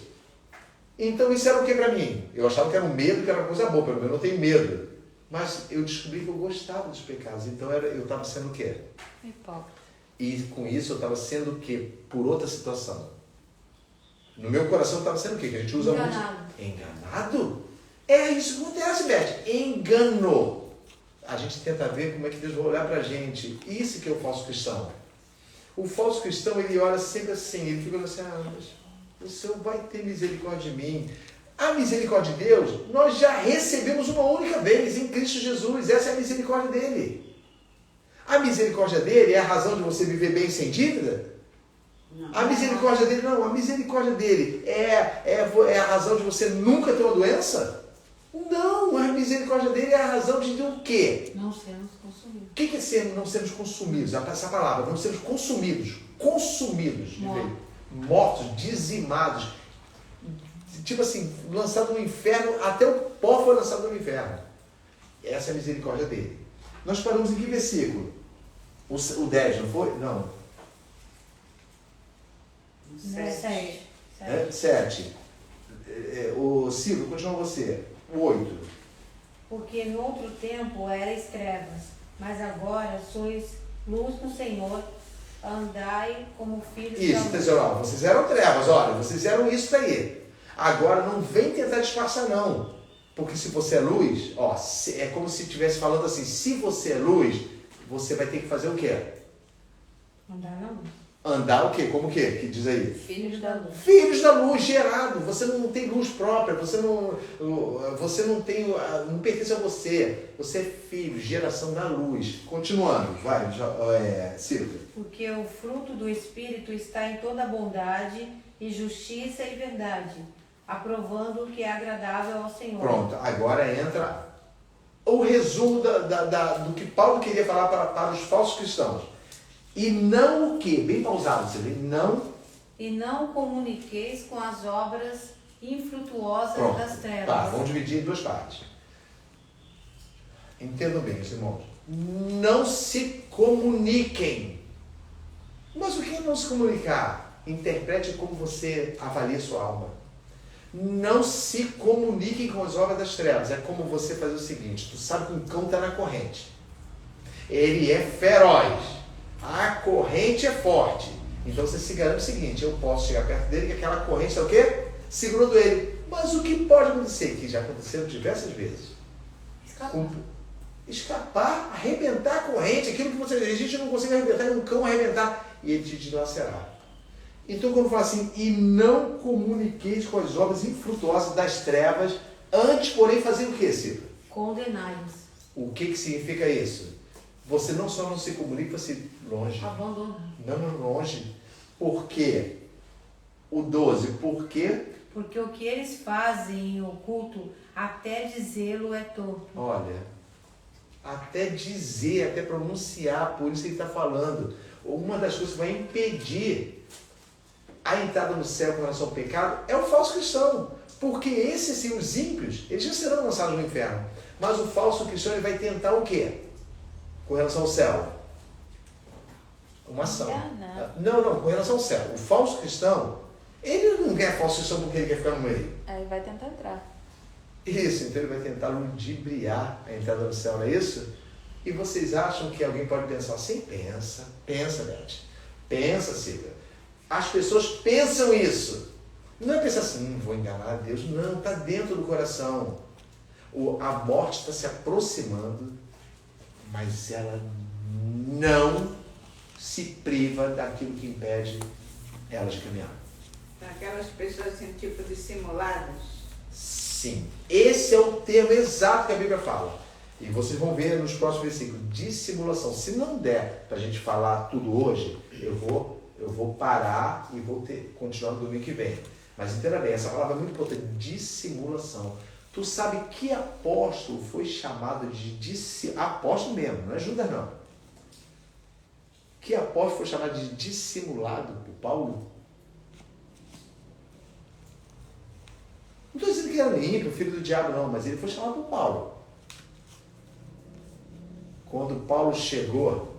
Então isso era o que para mim? Eu achava que era um medo, que era uma coisa boa. Pelo menos eu não tenho medo. Mas eu descobri que eu gostava dos pecados. Então eu estava sendo o quê? Hipócrita. E com isso eu estava sendo o quê? Por outra situação. No meu coração estava sendo o quê? Que a gente usa enganado. Muito. Enganado? É isso que acontece, Beth. Engano. A gente tenta ver como é que Deus vai olhar para a gente. Isso que é o falso cristão. O falso cristão, ele olha sempre assim. Ele fica assim, mas o Senhor vai ter misericórdia de mim. A misericórdia de Deus, nós já recebemos uma única vez em Cristo Jesus. Essa é a misericórdia dele. A misericórdia dele é a razão de você viver bem sem dívida? A misericórdia dele, não, a misericórdia dele é a razão de você nunca ter uma doença? Não, a misericórdia dele é a razão de o quê? Não sermos consumidos. O que é não sermos consumidos? Essa palavra, não sermos consumidos. Mortos, dizimados, tipo assim, lançado no inferno, até o pó foi lançado no inferno. Essa é a misericórdia dele. Nós paramos em que versículo? O 10, não foi? Não. 7. 7. O Silvio, continua você. O 8. Porque no outro tempo erais trevas, mas agora sois luz no Senhor, andai como filhos da Isso, luz. tesouro, vocês eram trevas, olha, vocês eram isso daí. Agora não vem tentar disfarçar não. Porque se você é luz, ó, é como se estivesse falando assim, se você é luz, você vai ter que fazer o quê? Andar na luz. Andar o quê? Como o quê? Que diz aí? Filhos da luz. Filhos da luz, gerado. Você não tem luz própria, você não tem, não pertence a você. Você é filho, geração da luz. Continuando, vai, Silvia. Porque o fruto do Espírito está em toda bondade e justiça e verdade, aprovando o que é agradável ao Senhor. Pronto, agora entra o resumo do que Paulo queria falar para os falsos cristãos. E não o quê? Bem pausado, você vê? Não. E não comuniqueis com as obras infrutuosas Pronto. das trevas. Tá, vamos dividir em duas partes. Entendam bem, meus irmãos. Não se comuniquem. Mas o que é não se comunicar? Interprete como você avalia sua alma. Não se comuniquem com as obras das trevas. É como você fazer o seguinte: tu sabe que um cão está na corrente. Ele é feroz. A corrente é forte. Então você se garante o seguinte: eu posso chegar perto dele, que aquela corrente está o quê? Segurando ele. Mas o que pode acontecer? Que já aconteceu diversas vezes. Escapar, arrebentar a corrente, aquilo que a gente não consegue arrebentar, é um cão arrebentar, e ele te dilacerar. Então quando fala assim, e não comuniqueis com as obras infrutuosas das trevas, antes, porém, fazer o que, Cida? Condenai-os. O que significa isso? Você não só não se comunica, você longe. Abandonar. Não, longe. Por quê? O 12, por quê? Porque o que eles fazem em oculto, até dizê-lo é torto. Olha, até dizer, até pronunciar, por isso que ele está falando. Uma das coisas que vai impedir a entrada no céu com relação ao pecado é o falso cristão. Porque esses, sim, os ímpios, eles já serão lançados no inferno. Mas o falso cristão, ele vai tentar o quê? Com relação ao céu? Uma ação. Não, com relação ao céu. O falso cristão, ele não quer falso cristão porque ele quer ficar no meio. Aí vai tentar entrar. Isso, então ele vai tentar ludibriar a entrada no céu, não é isso? E vocês acham que alguém pode pensar assim? Pensa, Beth. Pensa, Silvia. As pessoas pensam isso. Não é pensar assim, vou enganar a Deus. Não, está dentro do coração. A morte está se aproximando, mas ela não se priva daquilo que impede ela de caminhar. Aquelas pessoas assim, tipo dissimuladas. Sim, esse é o termo exato que a Bíblia fala. E vocês vão ver nos próximos versículos. Dissimulação. Se não der para a gente falar tudo hoje, eu vou parar e vou continuar no domingo que vem. Mas entenda bem, essa palavra é muito importante. Dissimulação. Tu sabe que apóstolo foi chamado de apóstolo mesmo, não é Judas não. Que apóstolo foi chamado de dissimulado por Paulo? Não estou dizendo que era ímpio, filho do diabo, não, mas ele foi chamado por Paulo. Quando Paulo chegou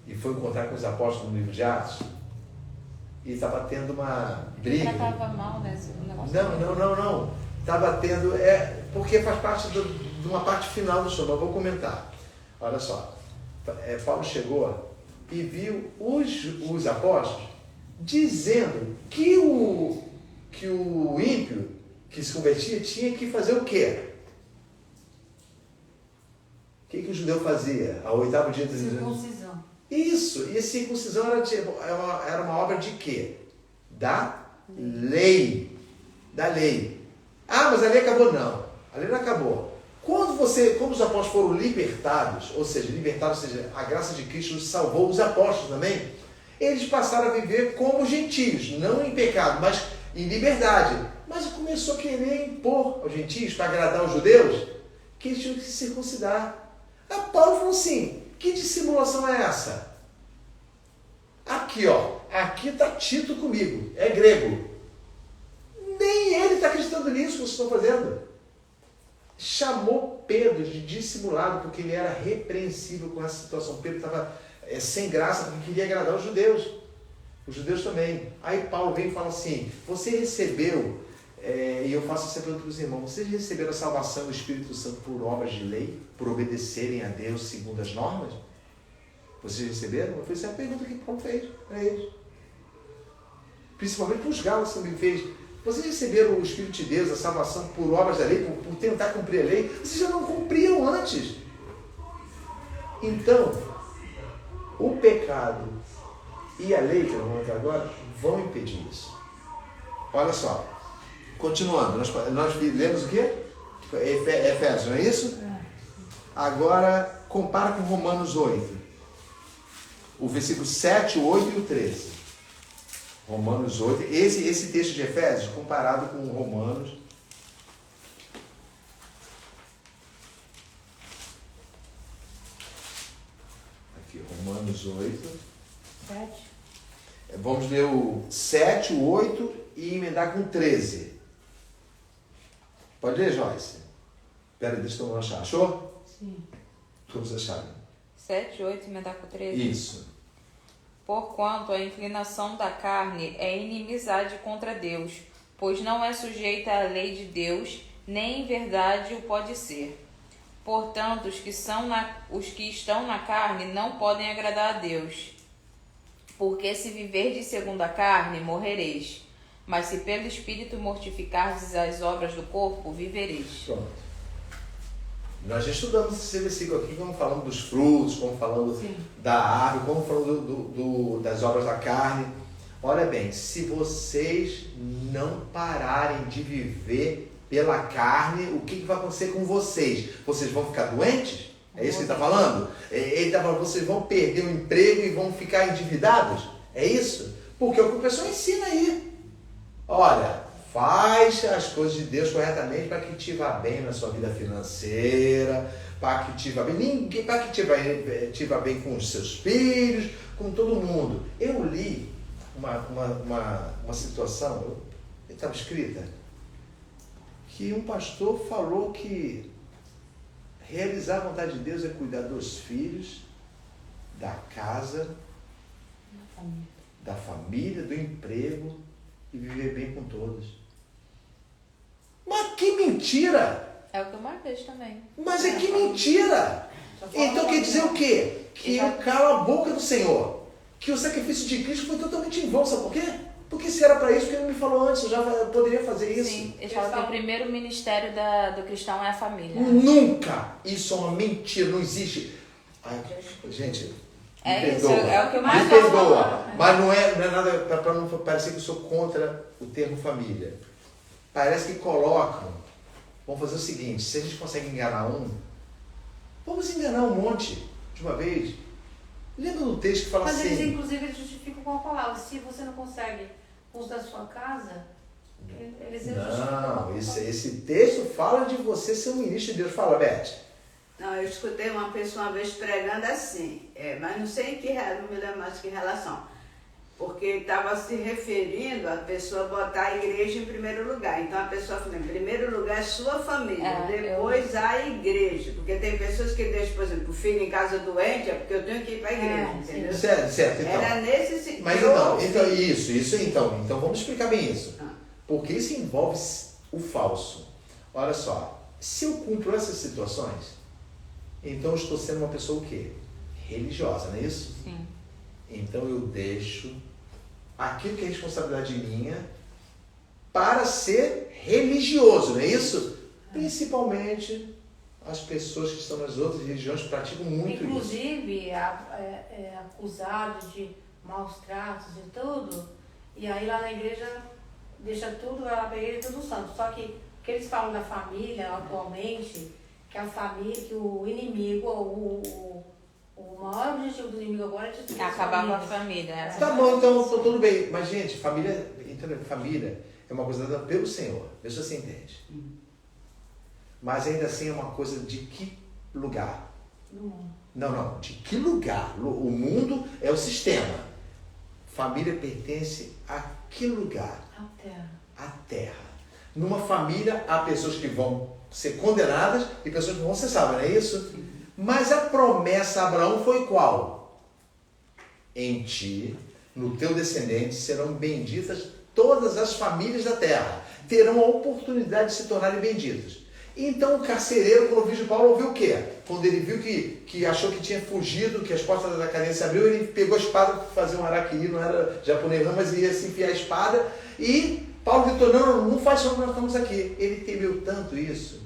e foi encontrar com os apóstolos no livro de Atos, e estava tendo uma briga. Ele tratava mal, né? Não. Estava tendo. Porque faz parte de uma parte final do show, mas vou comentar. Olha só. Paulo chegou e viu os apóstolos dizendo que o ímpio que se convertia tinha que fazer o quê? O que o judeu fazia ao 8º dia da circuncisão? Isso, e a circuncisão era uma obra de quê? Da lei. Da lei. Ah, mas a lei acabou? Não, a lei não acabou. Quando os apóstolos foram libertados, ou seja, a graça de Cristo nos salvou, os apóstolos também, eles passaram a viver como gentios, não em pecado, mas em liberdade. Mas começou a querer impor aos gentios, para agradar os judeus, que eles tinham que se circuncidar. A Paulo falou assim, que dissimulação é essa? Aqui, ó, aqui está Tito comigo, é grego. Nem ele está acreditando nisso que vocês estão fazendo. Chamou Pedro de dissimulado, porque ele era repreensível com essa situação. Pedro estava sem graça, porque queria agradar os judeus. Os judeus também. Aí Paulo vem e fala assim, você recebeu, e eu faço essa pergunta para os irmãos, vocês receberam a salvação do Espírito Santo por obras de lei? Por obedecerem a Deus segundo as normas? Vocês receberam? Foi essa a pergunta que Paulo fez para eles. Principalmente para os galos que também fez. Vocês receberam o Espírito de Deus, a salvação por obras da lei, por tentar cumprir a lei? Vocês já não cumpriam antes. Então, o pecado e a lei, que nós vamos entrar agora, vão impedir isso. Olha só. Continuando. Nós lemos o quê? Efésios, não é isso? Agora, compara com Romanos 8. O versículo 7, 8 e o 13. Romanos 8. Esse texto de Efésios, comparado com Romanos. Aqui, Romanos 8. 7. Vamos ler o 7, o 8 e emendar com 13. Pode ler, Joyce? Espera, deixa eu achar. Achou? Sim. Todos acharam? 7, 8 emendar com 13. Isso. Porquanto a inclinação da carne é inimizade contra Deus, pois não é sujeita à lei de Deus, nem em verdade o pode ser. Portanto, os que estão na carne não podem agradar a Deus. Porque se viverdes segundo a carne, morrereis. Mas se pelo Espírito mortificardes as obras do corpo, vivereis. Pronto. Nós já estudamos esse versículo aqui, como falando dos frutos, como falando da árvore, como falando das obras da carne. Olha bem, se vocês não pararem de viver pela carne, o que vai acontecer com vocês? Vocês vão ficar doentes? É isso que ele está falando? Ele está falando, vocês vão perder o emprego e vão ficar endividados? É isso? Porque é o que o pessoal ensina aí. Olha, faz as coisas de Deus corretamente para que te vá bem na sua vida financeira, para que te vá bem, para que te vá bem com os seus filhos, com todo mundo. Eu li uma situação, estava escrita, que um pastor falou que realizar a vontade de Deus é cuidar dos filhos, da casa, da família, do emprego e viver bem com todos. Mas que mentira! É o que eu mais vejo também. Mas é que mentira! Então quer dizer o quê? Que eu calo a boca do Senhor. Que o sacrifício de Cristo foi totalmente em vão. Sabe por quê? Porque se era para isso, porque ele me falou antes, eu já poderia fazer isso. Sim, ele fala que o primeiro ministério do cristão é a família. Nunca! Isso é uma mentira, não existe. Ai, gente, me perdoa. Isso, é o que eu mais me perdoa. Mas não é nada para não parecer que eu sou contra o termo família. Parece que colocam. Vamos fazer o seguinte: se a gente consegue enganar um, vamos enganar um monte de uma vez. Lembra do texto que fala Mas assim? eles, inclusive, eles justificam com a palavra. Se você não consegue com os da sua casa, eles justificam. Não, esse texto fala de você ser um ministro de Deus. Fala, Beth. Não, eu escutei uma pessoa uma vez pregando assim, mas não sei em que, não me lembro mais que relação. Porque estava se referindo a pessoa botar a igreja em primeiro lugar. Então a pessoa falou, em primeiro lugar é sua família, depois a igreja. Porque tem pessoas que deixam, por exemplo, o filho em casa doente, é porque eu tenho que ir para a igreja, entendeu? Certo, então. Era nesse sentido. Mas então vamos explicar bem isso. Porque isso envolve o falso. Olha só, se eu cumpro essas situações, então eu estou sendo uma pessoa o quê? Religiosa, não é isso? Sim. Então eu deixo aquilo que é responsabilidade minha para ser religioso, não é isso? Principalmente as pessoas que estão nas outras religiões praticam muito isso. Inclusive, acusado de maus tratos e tudo, e aí lá na igreja deixa tudo, vai lá para a igreja tudo santo. Só que o que eles falam da família atualmente, que a família, que o inimigo, o maior objetivo do inimigo agora é destruir acabar com a família. Tá bom, então tudo bem. Mas, gente, família é uma coisa dada pelo Senhor. Vê se você entende. Mas ainda assim é uma coisa de que lugar? do mundo. Não. De que lugar? O mundo é o sistema. Família pertence a que lugar? A terra. A terra. Numa família há pessoas que vão ser condenadas e pessoas que vão ser salvas, não é isso? Mas a promessa a Abraão foi qual? Em ti, no teu descendente, serão benditas todas as famílias da terra. Terão a oportunidade de se tornarem benditas. Então o carcereiro, quando viu de Paulo, ouviu o quê? Quando ele viu que achou que tinha fugido, que as portas da cadeia se abriu, ele pegou a espada para fazer um harakiri, não era japonês não, mas ia se enfiar a espada, e Paulo gritou, não faz isso, nós estamos aqui. Ele temeu tanto isso,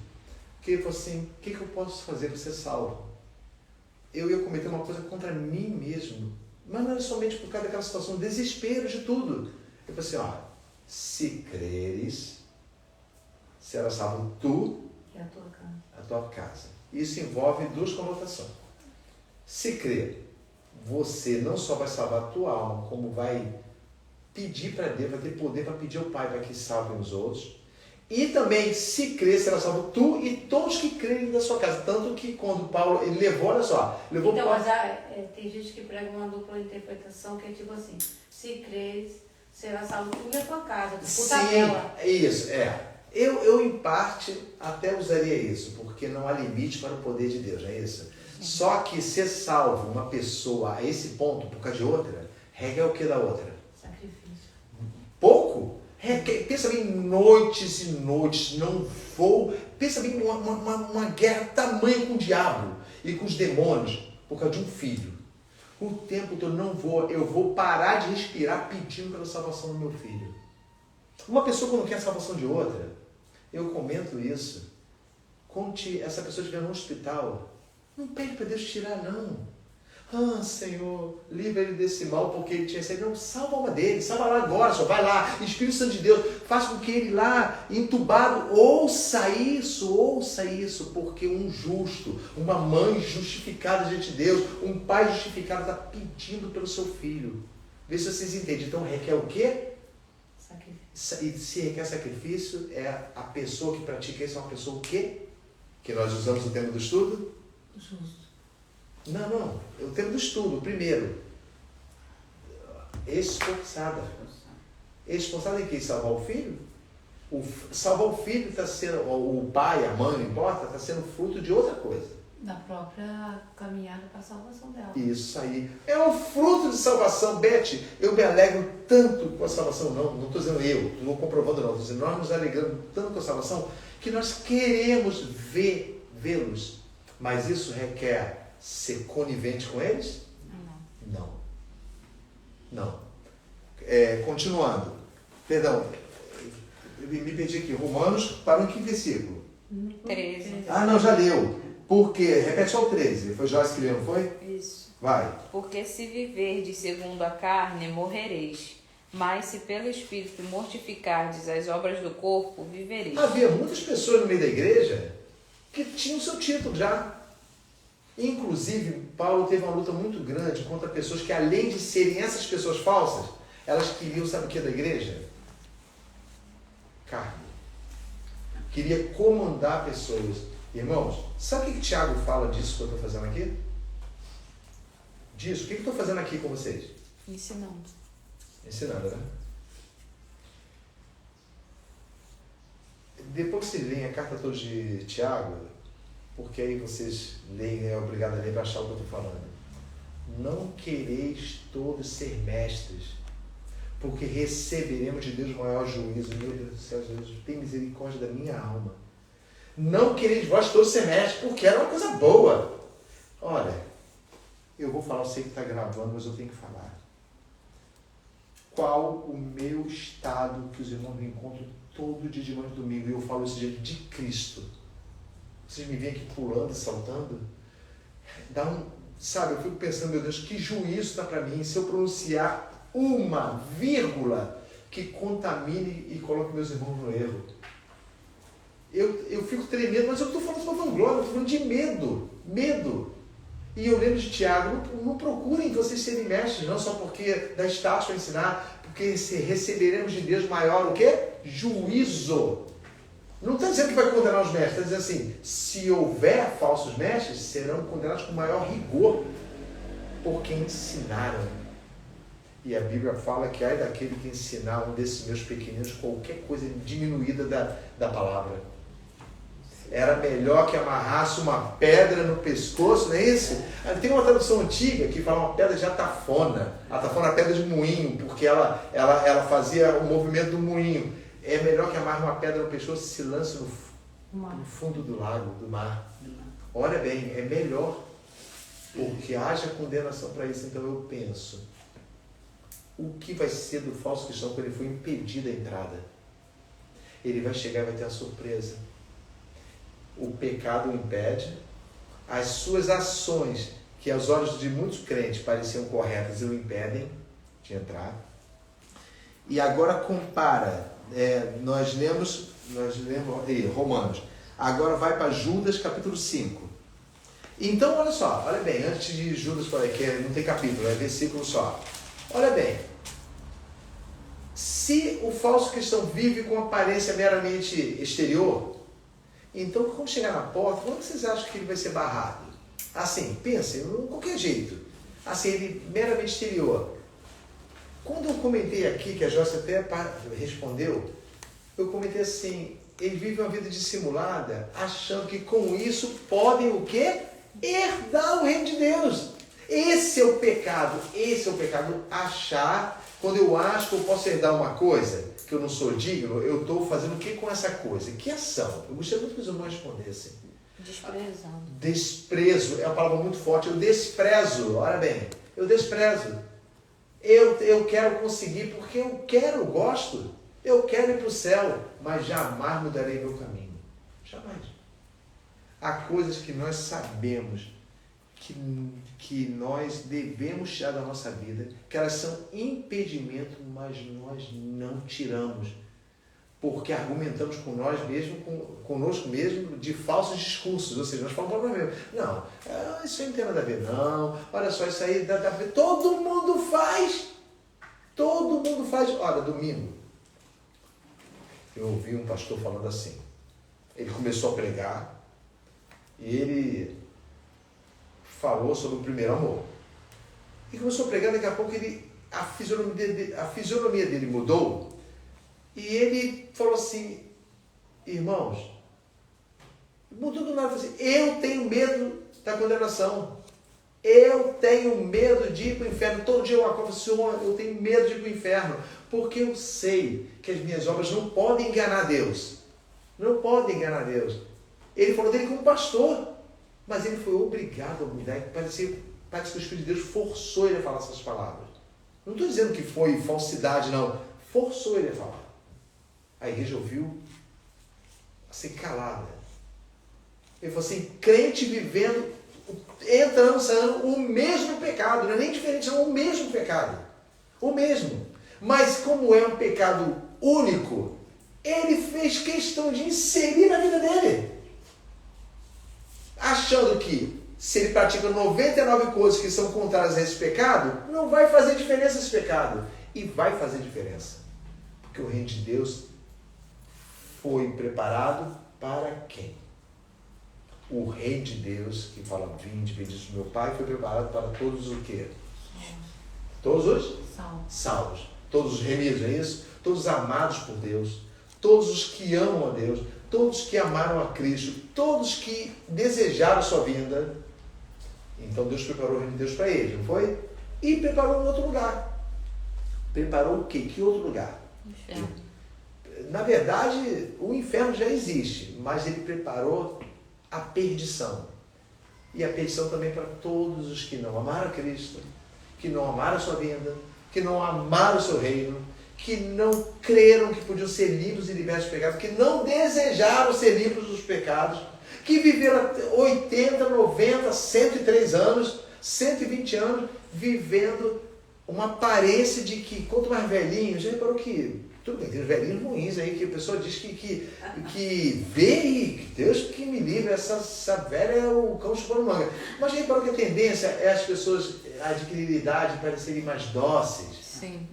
que ele falou assim, o que eu posso fazer para ser salvo? Eu ia cometer uma coisa contra mim mesmo, mas não era somente por causa daquela situação, desespero de tudo. Eu falei assim, se creres, será salvo tu E a tua casa. a tua casa. Isso envolve duas conotações. Se crer, você não só vai salvar a tua alma, como vai pedir para Deus, vai ter poder para pedir ao Pai para que salve os outros. E também, se crer, será salvo tu e todos que crerem da sua casa. Tanto que quando Paulo, ele levou, olha só, levou Então, Paulo... mas tem gente que prega uma dupla interpretação que é tipo assim, se creres, será salvo tu e a tua casa. Tipo tabela. Sim, isso, Eu, em parte, até usaria isso, porque não há limite para o poder de Deus, não é isso? Só que ser salvo uma pessoa a esse ponto, por causa de outra, regra é o que da outra? Sacrifício. Pouco? Pensa bem, noites e noites, não vou... Pensa bem, uma guerra tamanha com o diabo e com os demônios, por causa de um filho. O tempo todo, eu vou parar de respirar pedindo pela salvação do meu filho. Uma pessoa quando quer a salvação de outra, eu comento isso, quando essa pessoa estiver no hospital, não pede para Deus tirar, não. Senhor, livra ele desse mal porque ele tinha saído. Não, salva a alma dele, salva lá agora, só vai lá, Espírito Santo de Deus, faz com que ele lá, entubado, ouça isso, porque um justo, uma mãe justificada diante de Deus, um pai justificado está pedindo pelo seu filho. Vê se vocês entendem. Então requer o quê? Sacrifício. E se requer sacrifício, é a pessoa que pratica isso, é uma pessoa o quê? Que nós usamos o termo do estudo? Justo. Não. É o termo do estudo. Primeiro, esforçada. Esforçada em que? Salvar o filho? Salvar o filho está sendo, o pai, a mãe, não importa, está sendo fruto de outra coisa. Da própria caminhada para a salvação dela. Isso aí. É um fruto de salvação, Beth. Eu me alegro tanto com a salvação, não estou dizendo eu, não estou comprovando não, estou dizendo nós nos alegramos tanto com a salvação que nós queremos vê-los. Mas isso requer ser conivente com eles? Não. Continuando. Perdão, eu me perdi aqui. Romanos, para em que versículo? 13. Não, já leu. Por quê? Repete só o 13. Foi Joyce que leu, não foi? Isso. Vai. Porque se viverdes segundo a carne, morrereis. Mas se pelo Espírito mortificardes as obras do corpo, vivereis. Havia muitas pessoas no meio da igreja que tinham seu título já. Inclusive, Paulo teve uma luta muito grande contra pessoas que, além de serem essas pessoas falsas, elas queriam, sabe o que da igreja? Carne. Queria comandar pessoas. Irmãos, sabe o que Tiago fala disso que eu estou fazendo aqui? Disso? O que eu estou fazendo aqui com vocês? Ensinando. Ensinando, né? Depois que vocês leem a carta toda de Tiago, porque aí vocês leem, é obrigado a ler para achar o que eu estou falando. Não quereis todos ser mestres, porque receberemos de Deus maior juízo. Meu Deus do céu, Jesus, tem misericórdia da minha alma. Não quereis vós todos ser mestres, porque era uma coisa boa. Olha, eu vou falar, eu sei que está gravando, mas eu tenho que falar. Qual o meu estado que os irmãos me encontram todo dia de manhã e domingo? E eu falo isso diante de Cristo. Vocês me veem aqui pulando e saltando? Sabe, eu fico pensando, meu Deus, que juízo está para mim se eu pronunciar uma vírgula que contamine e coloque meus irmãos no erro. Eu fico tremendo, mas eu não estou falando de vanglória, eu estou falando de medo. E eu lembro de Tiago, não procurem vocês serem mestres, não só porque dá status para ensinar, porque receberemos de Deus maior o quê? Juízo. Não está dizendo que vai condenar os mestres, está dizendo assim, se houver falsos mestres, serão condenados com maior rigor, porque ensinaram. E a Bíblia fala que ai daquele que ensinar um desses meus pequeninos qualquer coisa diminuída da palavra. Era melhor que amarrasse uma pedra no pescoço, não é isso? Tem uma tradução antiga que fala uma pedra de atafona. Atafona é pedra de moinho, porque ela fazia o movimento do moinho. É melhor que amarre uma pedra no pescoço e se lance no fundo do lago, do mar. Olha bem, é melhor, porque haja condenação para isso. Então eu penso, o que vai ser do falso cristão quando ele for impedido a entrada? Ele vai chegar e vai ter a surpresa. O pecado o impede, as suas ações, que aos olhos de muitos crentes pareciam corretas, o impedem de entrar. E agora compara, nós lemos Romanos, agora vai para Judas capítulo 5. Então olha só, olha bem, antes de Judas, que não tem capítulo, é versículo só. Olha bem, se o falso cristão vive com aparência meramente exterior, então, quando chegar na porta, como vocês acham que ele vai ser barrado? Assim, pensem, de qualquer jeito. Assim, ele meramente exterior. Quando eu comentei aqui, que a Joyce até respondeu, eu comentei assim, ele vive uma vida dissimulada, achando que com isso podem o quê? Herdar o reino de Deus. Esse é o pecado, achar, quando eu acho que eu posso herdar uma coisa, que eu não sou digno, eu estou fazendo o que com essa coisa? Que ação? Eu gostaria muito que os irmãos respondessem. Desprezando. Desprezo é uma palavra muito forte. Eu desprezo, olha bem, eu desprezo. Eu quero conseguir porque eu gosto. Eu quero ir para o céu, mas jamais mudarei meu caminho. Jamais. Há coisas que nós sabemos que nós devemos tirar da nossa vida, que elas são impedimento, mas nós não tiramos, porque argumentamos com nós mesmos, conosco mesmo, de falsos discursos, ou seja, nós falamos para nós mesmos, não, isso aí não tem nada a ver, não, olha só, isso aí dá a ver, todo mundo faz, olha, domingo, eu ouvi um pastor falando assim, ele começou a pregar, e ele falou sobre o primeiro amor. E começou a pregar, daqui a pouco a fisionomia dele mudou. E ele falou assim, irmãos, mudou do nada, falou assim, eu tenho medo da condenação. Eu tenho medo de ir para o inferno. Todo dia eu acordo, Senhor, eu tenho medo de ir para o inferno. Porque eu sei que as minhas obras não podem enganar Deus. Não podem enganar Deus. Ele falou dele como pastor. Mas ele foi obrigado a mudar, parece que o Espírito de Deus forçou ele a falar essas palavras. Não estou dizendo que foi falsidade, não. Forçou ele a falar. A igreja ouviu assim, calada. Ele falou assim, crente vivendo, entrando, saindo, o mesmo pecado. Não é nem diferente, não, o mesmo pecado. O mesmo. Mas como é um pecado único, ele fez questão de inserir na vida dele. Achando que se ele pratica 99 coisas que são contrárias a esse pecado, não vai fazer diferença esse pecado. E vai fazer diferença. Porque o reino de Deus foi preparado para quem? O reino de Deus, que fala, vinde, bendito meu Pai, foi preparado para todos o quê? Todos os? Salvos. Todos os remidos, não é isso? Todos os amados por Deus. Todos os que amam a Deus. Todos que amaram a Cristo, todos que desejaram a sua vinda. Então Deus preparou o reino de Deus para eles, não foi? E preparou um outro lugar. Preparou o quê? Que outro lugar? Inferno. Na verdade, o inferno já existe, mas ele preparou a perdição. E a perdição também para todos os que não amaram a Cristo, que não amaram a sua vinda, que não amaram o seu reino, que não creram que podiam ser livres e libertos dos pecados, que não desejaram ser livres dos pecados, que viveram 80, 90, 103 anos, 120 anos, vivendo uma aparência de que, quanto mais velhinho, já reparou que, tudo bem, tem os velhinhos ruins aí, que a pessoa diz que vê e Deus que me livre, essa velha é o cão chupando manga. Mas já reparou que a tendência é as pessoas adquirirem idade para serem mais dóceis? Sim.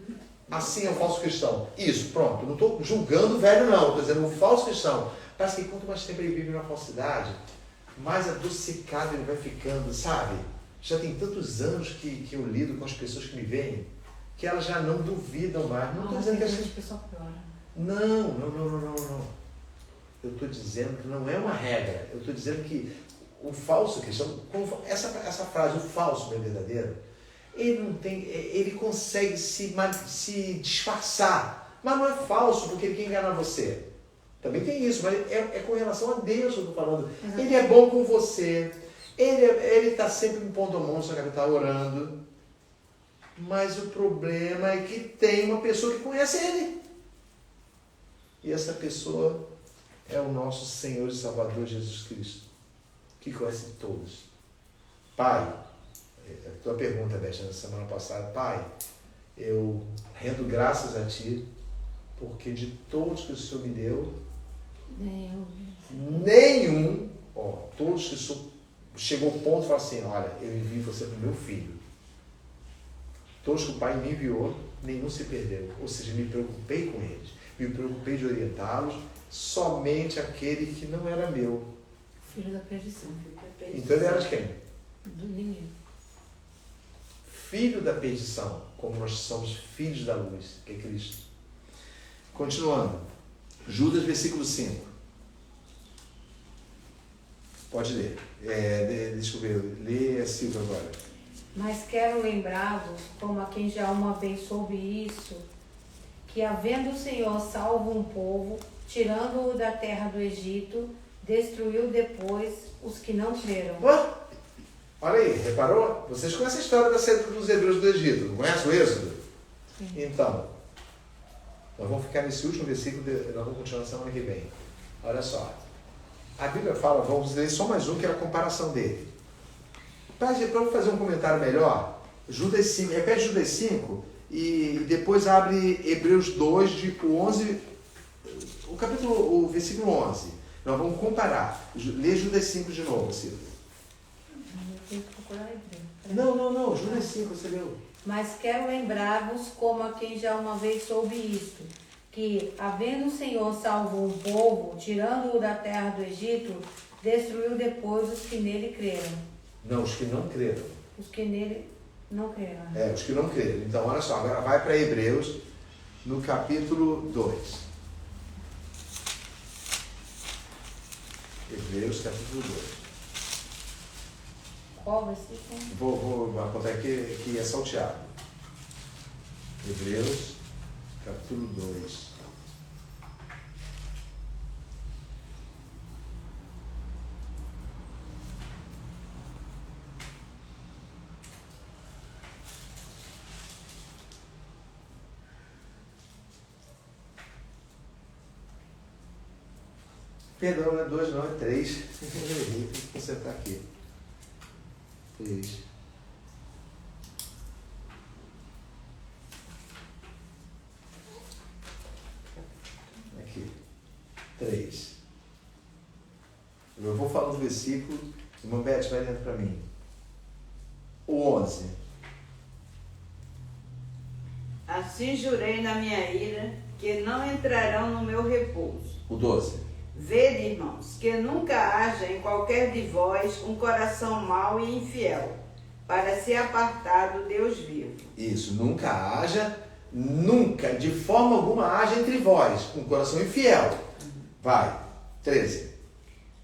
Assim é o falso cristão. Isso, pronto. Não estou julgando o velho, não. Estou dizendo o falso cristão. Parece que quanto mais tempo ele vive na falsidade, mais adocicado ele vai ficando, sabe? Já tem tantos anos que eu lido com as pessoas que me veem. que elas já não duvidam mais. Não estou dizendo que a pessoa piora. Não. Eu estou dizendo que não é uma regra. Eu estou dizendo que o falso cristão, essa frase, o falso não é verdadeiro, ele consegue se disfarçar, mas não é falso porque ele quer enganar você. Também tem isso, mas é com relação a Deus que eu estou falando. Exatamente. Ele é bom com você, ele está sempre me pondo a mão, só que ele está orando, mas o problema é que tem uma pessoa que conhece ele. E essa pessoa é o nosso Senhor e Salvador Jesus Cristo, que conhece todos. Pai, a tua pergunta, Beth, na semana passada, Pai, eu rendo graças a Ti, porque de todos que o Senhor me deu, nenhum, todos que o Senhor chegou ao ponto e falou assim, olha, eu envio você para o meu filho. Todos que o Pai me enviou, nenhum se perdeu. Ou seja, me preocupei com eles, me preocupei de orientá-los, somente aquele que não era meu. Filho da perdição. Então ele era de quem? Do inimigo. Filho da perdição, como nós somos filhos da luz, que é Cristo. Continuando. Judas, versículo 5. Pode ler. Deixa eu ver. Lê a Silvia agora. Mas quero lembrá-vos, como a quem já uma vez soube isso, que havendo o Senhor salvo um povo, tirando-o da terra do Egito, destruiu depois os que não creram. Olha aí, reparou? Vocês conhecem a história da saída dos hebreus do Egito, não conhecem o Êxodo? Sim. Então, nós vamos ficar nesse último versículo, nós vamos continuar na semana que vem. Olha só. A Bíblia fala, vamos ler só mais um, que é a comparação dele. Para fazer um comentário melhor, Judas 5, repete Judas 5 e depois abre Hebreus 2, de 11, o versículo 11. Nós vamos comparar. Lê Judas 5 de novo, Silvio. Tem que procurar Não, Judas 5, você leu. Mas quero lembrar-vos, como a quem já uma vez soube isto, que, havendo o Senhor salvo um povo, tirando-o da terra do Egito, destruiu depois os que nele creram. Não, os que não creram. Os que nele não creram. Os que não creram. Então, olha só, agora vai para Hebreus, no capítulo 2. Hebreus, capítulo 2. Qual versículo? Vou apontar aqui, que é salteado. Hebreus, capítulo 2. Perdão, não é 2, não, é 3. Tem que consertar aqui. 3. Aqui. 3. Eu vou falar do versículo. Irmã Beth, vai dentro para mim. O 11. Assim jurei na minha ira que não entrarão no meu repouso. O 12. Vede, irmãos, que nunca haja em qualquer de vós um coração mau e infiel, para se apartar do Deus vivo. Isso, nunca, de forma alguma haja entre vós um coração infiel. Vai, 13.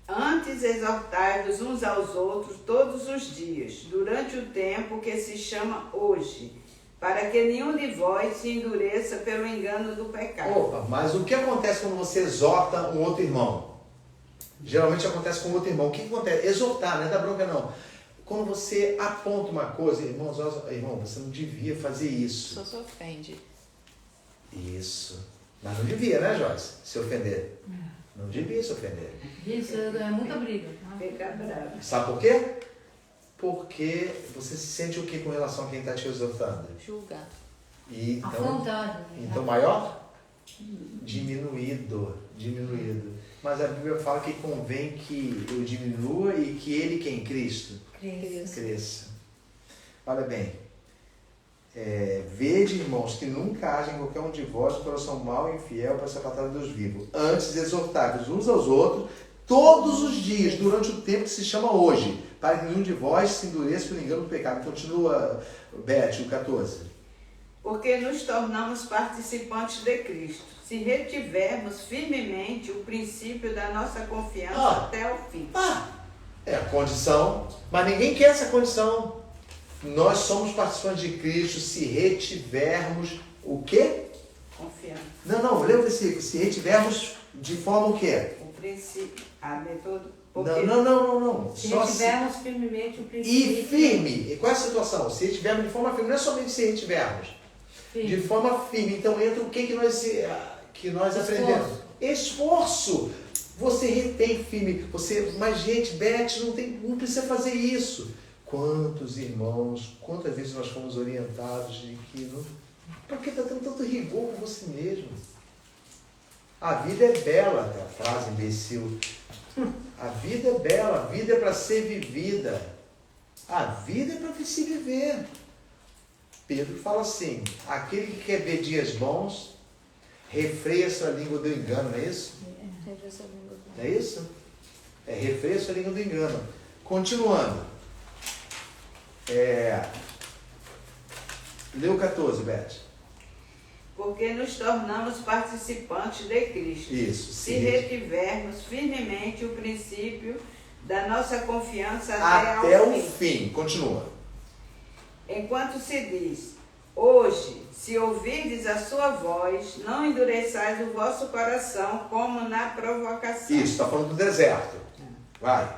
Antes exortai-vos uns aos outros todos os dias, durante o tempo que se chama hoje, para que nenhum de vós se endureça pelo engano do pecado. Opa, mas o que acontece quando você exorta um outro irmão? Geralmente acontece com outro irmão. O que acontece? Exortar, não é dar bronca não. Quando você aponta uma coisa, irmão, você não devia fazer isso. Só se ofende. Isso. Mas não devia, né, Joyce? Se ofender. Não devia se ofender. Isso é muita briga. Fica bravo. Sabe por quê? Porque você se sente o que com relação a quem está te exortando? Julgar. E, Afrontado. então maior? Diminuído. Mas a Bíblia fala que convém que eu diminua e que ele, quem? Cristo? Cresça. Olha bem. Vede, irmãos, que nunca haja em qualquer um de vós um coração mau e infiel para se apartar de Deus vivo. Antes, exortai-vos uns aos outros todos os dias, durante o tempo que se chama hoje, para que nenhum de vós se endureça pelo engano do pecado. Continua, Beth, o 14. porque nos tornamos participantes de Cristo, se retivermos firmemente o princípio da nossa confiança até o fim. É a condição, mas ninguém quer essa condição. Nós somos participantes de Cristo se retivermos o quê? Confiança. Não, lembra desse, se retivermos de forma o quê? O princípio, a metodo. Não. Se Só retivermos firmemente o princípio. E firme. E qual é a situação? Se retivermos de forma firme, não é somente se retivermos. De forma firme. Então entra o que nós aprendemos? Esforço. Você retém firme. Mas gente, Beth, não precisa fazer isso. Quantos irmãos, quantas vezes nós fomos orientados de que não... Por que está tendo tanto rigor com você mesmo? A vida é bela, é a frase imbecil. A vida é bela, a vida é para ser vivida. A vida é para se viver. Pedro fala assim, aquele que quer ver dias bons, refreia sua língua do engano, não é isso? Não é isso? É refreia sua língua do engano. Continuando. Lê o 14, Beth. Porque nos tornamos participantes de Cristo. Isso. Se retivermos firmemente o princípio da nossa confiança até o fim. Continua. Enquanto se diz, hoje, se ouvirdes a sua voz, não endureçais o vosso coração como na provocação. Isso, está falando do deserto. Vai.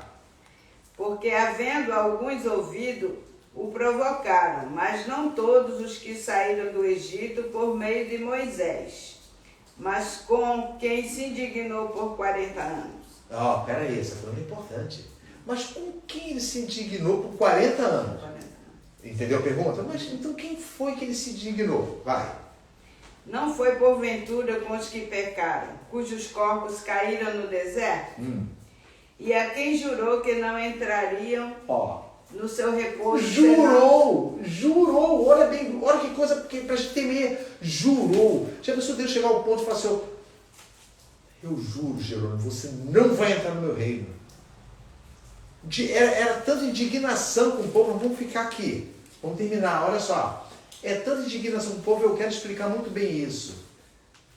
Porque havendo alguns ouvido, o provocaram, mas não todos os que saíram do Egito por meio de Moisés, mas com quem se indignou por 40 anos. Peraí, essa foi muito importante. Mas com quem ele se indignou por 40 anos? Entendeu a pergunta? Mas então quem foi que ele se indignou? Vai. Não foi porventura com os que pecaram, cujos corpos caíram no deserto? E a quem jurou que não entrariam no seu repouso? Jurou, olha bem, olha que coisa para a gente temer. Jurou. Já pensou Deus chegar ao ponto e falar assim, eu juro, Jerônimo, você não vai entrar no meu reino. Era tanta indignação com o povo, vamos ficar aqui. Vamos terminar, olha só. É tanta indignação com o povo, eu quero explicar muito bem isso.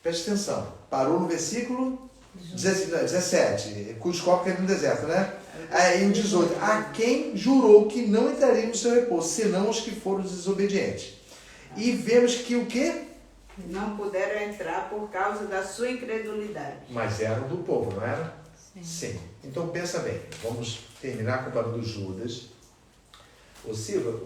Preste atenção. Parou no versículo 17, cujos corpos caíram no deserto, né? Aí o 18, a quem jurou que não entraria no seu repouso, senão os que foram desobedientes. E vemos que o quê? Não puderam entrar por causa da sua incredulidade. Mas eram do povo, não era? Sim. Então pensa bem, vamos terminar comparando Judas. Ô Silva,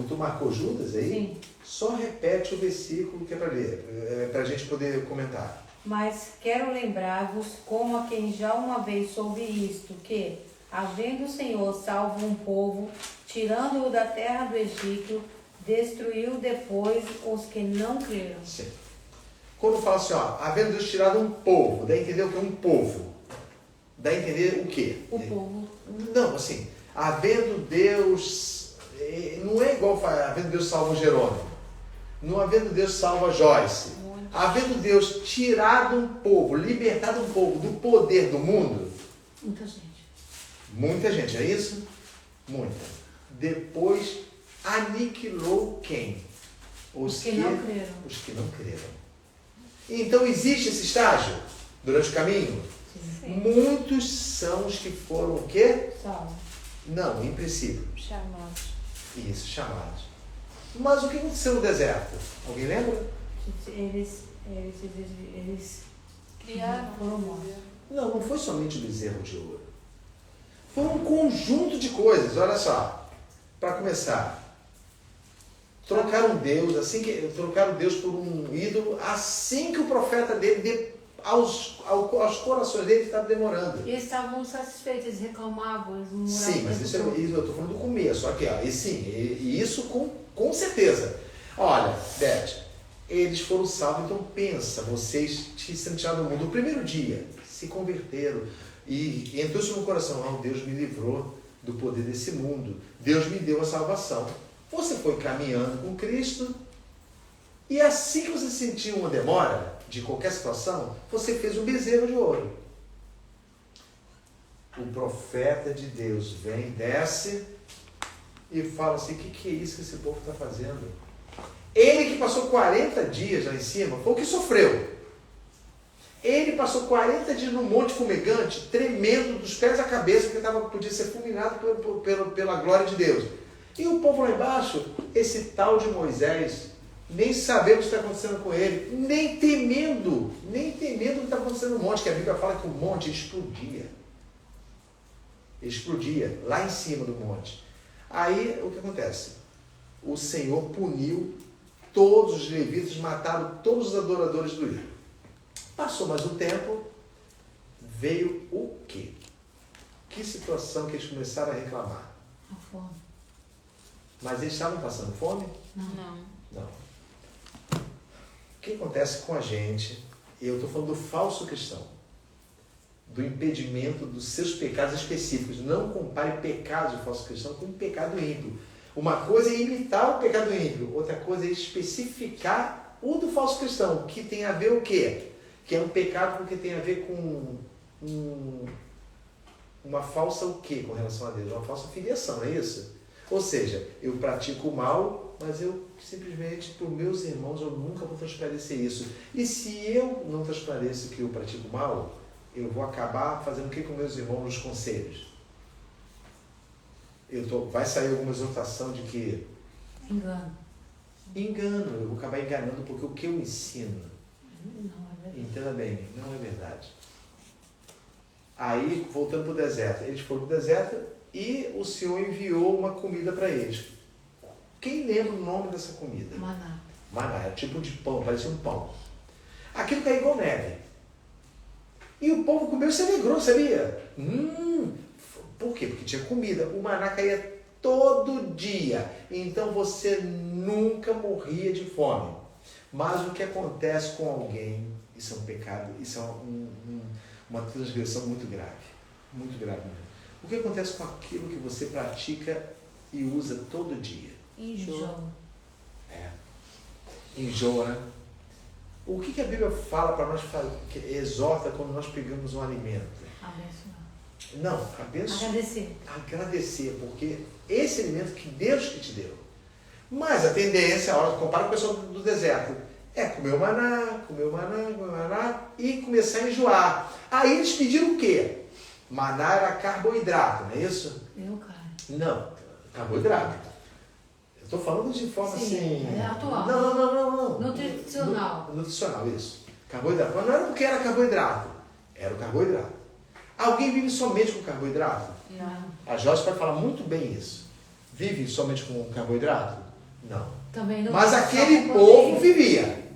tu marcou Judas aí? Sim. Só repete o versículo que é para ler, para a gente poder comentar. Mas quero lembrar-vos, como a quem já uma vez soube isto, que, havendo o Senhor salvo um povo, tirando-o da terra do Egito, destruiu depois os que não creram. Sim. Quando fala assim, havendo Deus tirado um povo, dá a entender o que é um povo? Dá a entender o quê? O povo. Não, assim, havendo Deus, não é igual havendo Deus salva o Jerônimo, não havendo Deus salva a Joyce, havendo Deus tirado um povo, libertado um povo do poder do mundo. Muita gente, é isso? Muita. Depois aniquilou quem? Os que não creram. Os que não creram. Então existe esse estágio durante o caminho? Sim. Muitos são os que foram o quê? Salvo. Não, em princípio. Chamados. Isso, chamados. Mas o que aconteceu no deserto? Alguém lembra? Eles Criaram. foram mortos. Não foi somente o bezerro de ouro. Foi um conjunto de coisas, olha só. Para começar, trocaram Deus por um ídolo, assim que o profeta dele, aos corações dele estava demorando. Eles estavam satisfeitos, eles reclamavam, eles murmuravam. Sim, mas isso eu estou falando do começo, aqui, isso com certeza. Olha, Beth, eles foram salvos, então pensa, vocês sendo tirados do mundo, no primeiro dia, se converteram, e entrou isso no coração, Deus me livrou do poder desse mundo, Deus me deu a salvação. Você foi caminhando com Cristo, e assim que você sentiu uma demora de qualquer situação, você fez um bezerro de ouro. O profeta de Deus vem, desce, e fala assim, o que é isso que esse povo está fazendo? Ele que passou 40 dias lá em cima, foi o que sofreu. Ele passou 40 dias no monte fumegante, tremendo dos pés à cabeça, porque podia ser fulminado pela glória de Deus. E o povo lá embaixo, esse tal de Moisés, nem sabendo o que está acontecendo com ele, nem temendo o que está acontecendo no monte, que a Bíblia fala que o monte explodia. Explodia, lá em cima do monte. Aí, o que acontece? O Senhor puniu todos os levitas, mataram todos os adoradores do ídolo. Passou mais um tempo, veio o quê? Que situação que eles começaram a reclamar? A fome. Mas eles estavam passando fome? Não. O que acontece com a gente? Eu estou falando do falso cristão, do impedimento dos seus pecados específicos. Não compare pecados de falso cristão com pecado ímpio. Uma coisa é imitar o pecado ímpio, outra coisa é especificar o do falso cristão, que tem a ver o quê? Que é um pecado porque tem a ver com uma falsa o quê com relação a Deus? Uma falsa filiação, não é isso? Ou seja, eu pratico o mal, mas eu simplesmente, para os meus irmãos, eu nunca vou transparecer isso. E se eu não transpareço que eu pratico mal, eu vou acabar fazendo o que com meus irmãos nos conselhos? Vai sair alguma exortação de que? Engano, eu vou acabar enganando, porque o que eu ensino, entenda bem, não é verdade. Aí, voltando para o deserto, eles foram para o deserto e o Senhor enviou uma comida para eles. Quem lembra o nome dessa comida? Maná. Maná, é tipo de pão, parecia um pão. Aquilo caiu igual neve. E o povo comeu e se alegrou, sabia? Por quê? Porque tinha comida. O maná caía todo dia. Então você nunca morria de fome. Mas o que acontece com alguém, isso é um pecado, isso é uma transgressão muito grave. Muito grave mesmo. O que acontece com aquilo que você pratica e usa todo dia? Enjoo. Enjoa, né? O que a Bíblia fala para nós, que exorta quando nós pegamos um alimento? Abençoar. Não, agradecer, porque esse alimento que Deus que te deu. Mas a tendência, a hora que compara com o pessoal do deserto, é comer o maná e começar a enjoar. Aí eles pediram o quê? Maná era carboidrato, não é isso? Carne. Não, carboidrato. Eu estou falando de forma assim... É atual. Não. Nutricional. Nutricional, isso. Carboidrato. Mas não era porque era carboidrato. Era o carboidrato. Alguém vive somente com carboidrato? Não. A Joyce vai falar muito bem isso. Vive somente com carboidrato? Não. Também não. Mas aquele povo vivia.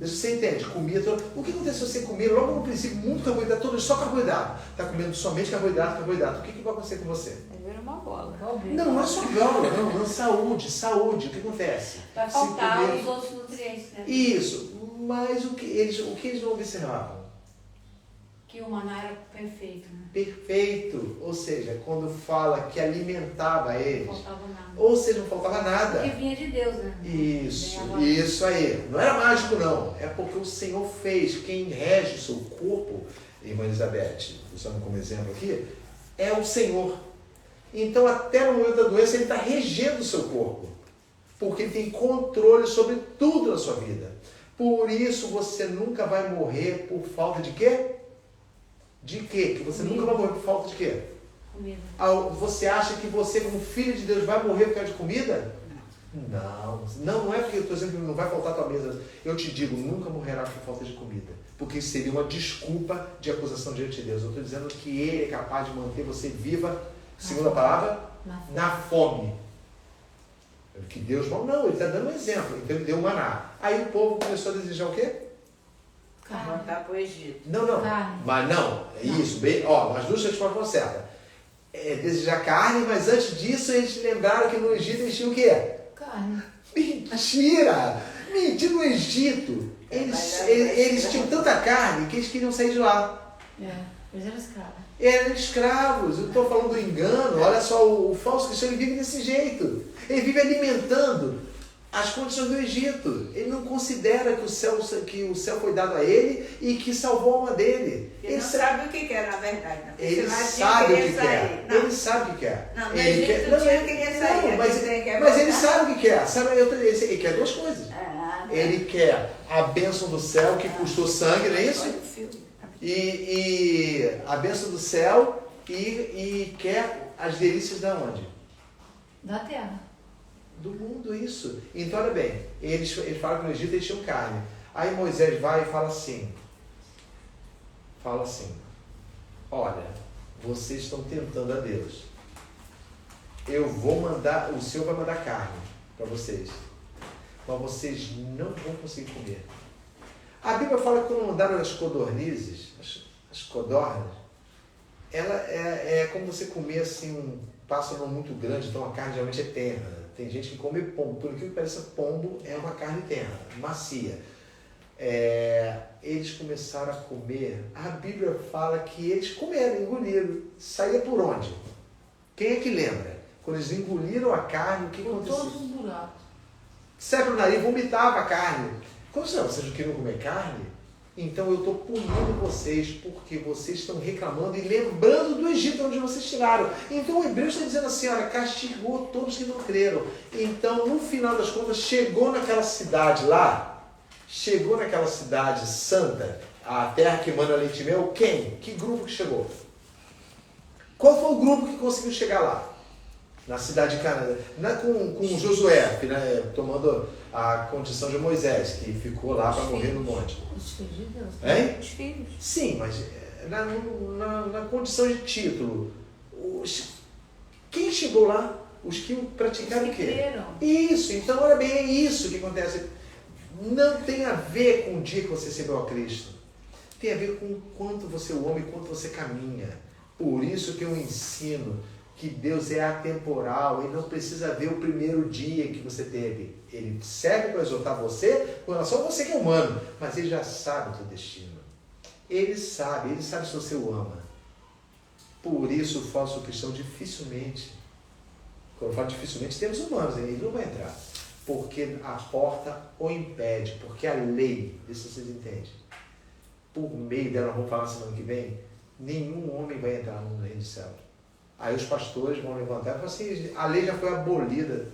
Você entende? Comia todo... O que acontece se você comer logo no princípio muito carboidrato, todo só carboidrato? Está comendo somente carboidrato. O que vai acontecer com você? Vai virar uma bola. Não é só bola, não. Saúde. O que acontece? Vai faltar os outros nutrientes, né? Isso. Mas o que eles não observavam? Que o maná era perfeito, né? Perfeito. Ou seja, quando fala que alimentava eles. Não faltava nada. Ou seja, não faltava nada. Porque vinha de Deus, né? Isso aí. Não era mágico, não. É porque o Senhor fez. Quem rege o seu corpo, irmã Elizabeth, usando como exemplo aqui, é o Senhor. Então, até no momento da doença, Ele está regendo o seu corpo. Porque Ele tem controle sobre tudo na sua vida. Por isso, você nunca vai morrer por falta de quê? De quê? Que você nunca vai morrer por falta de quê? Comida. Você acha que você, como filho de Deus, vai morrer por causa de comida? Não é porque eu estou dizendo que não vai faltar a tua mesa. Eu te digo, nunca morrerás por falta de comida. Porque isso seria uma desculpa de acusação diante de Deus. Eu estou dizendo que Ele é capaz de manter você viva, segundo a palavra, na fome. Que Deus não, Ele está dando um exemplo. Então Ele deu o maná. Aí o povo começou a desejar o quê? Voltar para o Egito. Não. Carne. Mas não, é isso. Bem, as duas respostas foram certas. Desejar carne, mas antes disso eles lembraram que no Egito eles tinham o quê? Carne. Mentira! No Egito eles tinham tanta carne que eles queriam sair de lá. Eles eram escravos. Eram escravos. Eu estou falando do engano. Olha só, o falso cristão ele vive desse jeito. Ele vive alimentando as condições do Egito. Ele não considera que o céu foi dado a ele e que salvou a alma dele. Ele não sabe o que quer, na verdade. Não. Ele Lá sabe o tinha que sair. quer. Não. Ele sabe o que quer. Não, no Ele Egito quer. tinha queria sair. Não, mas ele sabe o que quer. Sabe, ele quer duas coisas. Ele quer a bênção do céu que custou sangue, não é isso? E a bênção do céu e quer as delícias da onde? Da terra. Do mundo, isso. Então, olha bem, eles falam que no Egito eles tinham carne. Aí Moisés vai e fala assim, olha, vocês estão tentando a Deus. Eu vou mandar, o Senhor vai mandar carne para vocês, mas vocês não vão conseguir comer. A Bíblia fala que quando mandaram as codornizes, as codornas, ela é como você comer assim um pássaro muito grande, então a carne geralmente é terra. Tem gente que come pombo, por que parece pombo é uma carne terra, macia. Eles começaram a comer, a Bíblia fala que eles comeram, engoliram. Saía por onde? Quem é que lembra? Quando eles engoliram a carne, o que aconteceu? Por todos os buracos. Sai pro nariz, vomitava a carne. Como se vocês não queriam comer carne? Então eu estou punindo vocês porque vocês estão reclamando e lembrando do Egito onde vocês tiraram. Então o Hebreus está dizendo assim, olha, castigou todos que não creram. Então no final das contas chegou naquela cidade lá, chegou naquela cidade santa, a terra que manda leite e mel, quem? Que grupo que chegou? Qual foi o grupo que conseguiu chegar lá? Na cidade de Canaã, com Josué, tomando a condição de Moisés, que ficou lá para morrer no monte. Os filhos de Deus. Hein? Os filhos. Sim, mas na condição de título, quem chegou lá? Os que praticaram o quê? Creram. Isso, então olha bem, é isso que acontece. Não tem a ver com o dia que você recebeu a Cristo. Tem a ver com o quanto você o ama e quanto você caminha. Por isso que eu ensino que Deus é atemporal, Ele não precisa ver o primeiro dia que você teve. Ele serve para exortar você com relação a você que é humano, mas Ele já sabe o teu destino. Ele sabe se você o ama. Por isso o falso cristão dificilmente, quando eu falo dificilmente, temos humanos, ele não vai entrar. Porque a porta o impede, porque a lei, vê se vocês entendem, por meio dela, vamos falar semana que vem, nenhum homem vai entrar no reino do céu. Aí os pastores vão levantar e falar assim, a lei já foi abolida.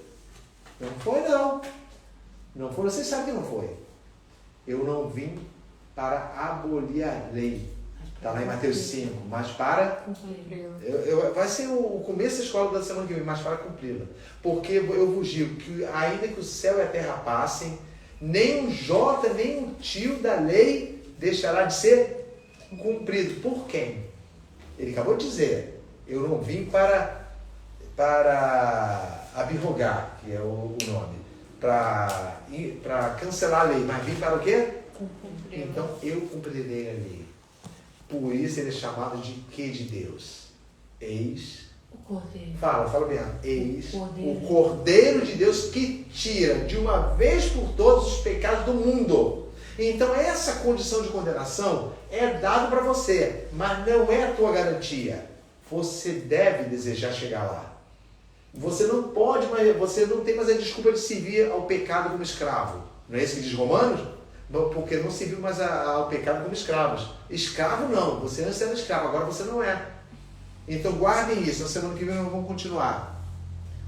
Não foi, não. Não foi, vocês sabem que não foi. Eu não vim para abolir a lei. Está lá em Mateus 5, mas para... vai ser o começo da escola da semana que vem, mas para cumpri-la. Porque eu vos digo que ainda que o céu e a terra passem, nem um jota, nem um tio da lei deixará de ser cumprido. Por quem? Ele acabou de dizer... Eu não vim para abrogar, que é o nome, para cancelar a lei, mas vim para o quê? Então eu cumprirei a lei. Por isso ele é chamado de quê de Deus? Eis. O Cordeiro. Fala bem. Eis o Cordeiro de Deus que tira de uma vez por todas os pecados do mundo. Então essa condição de condenação é dada para você, mas não é a tua garantia. Você deve desejar chegar lá. Você não pode, mas você não tem mais a desculpa de servir ao pecado como escravo. Não é isso que diz Romanos? Não, porque não serviu mais ao pecado como escravos. Escravo não, você antes era escravo, agora você não é. Então guardem isso, na semana que vem nós vamos continuar.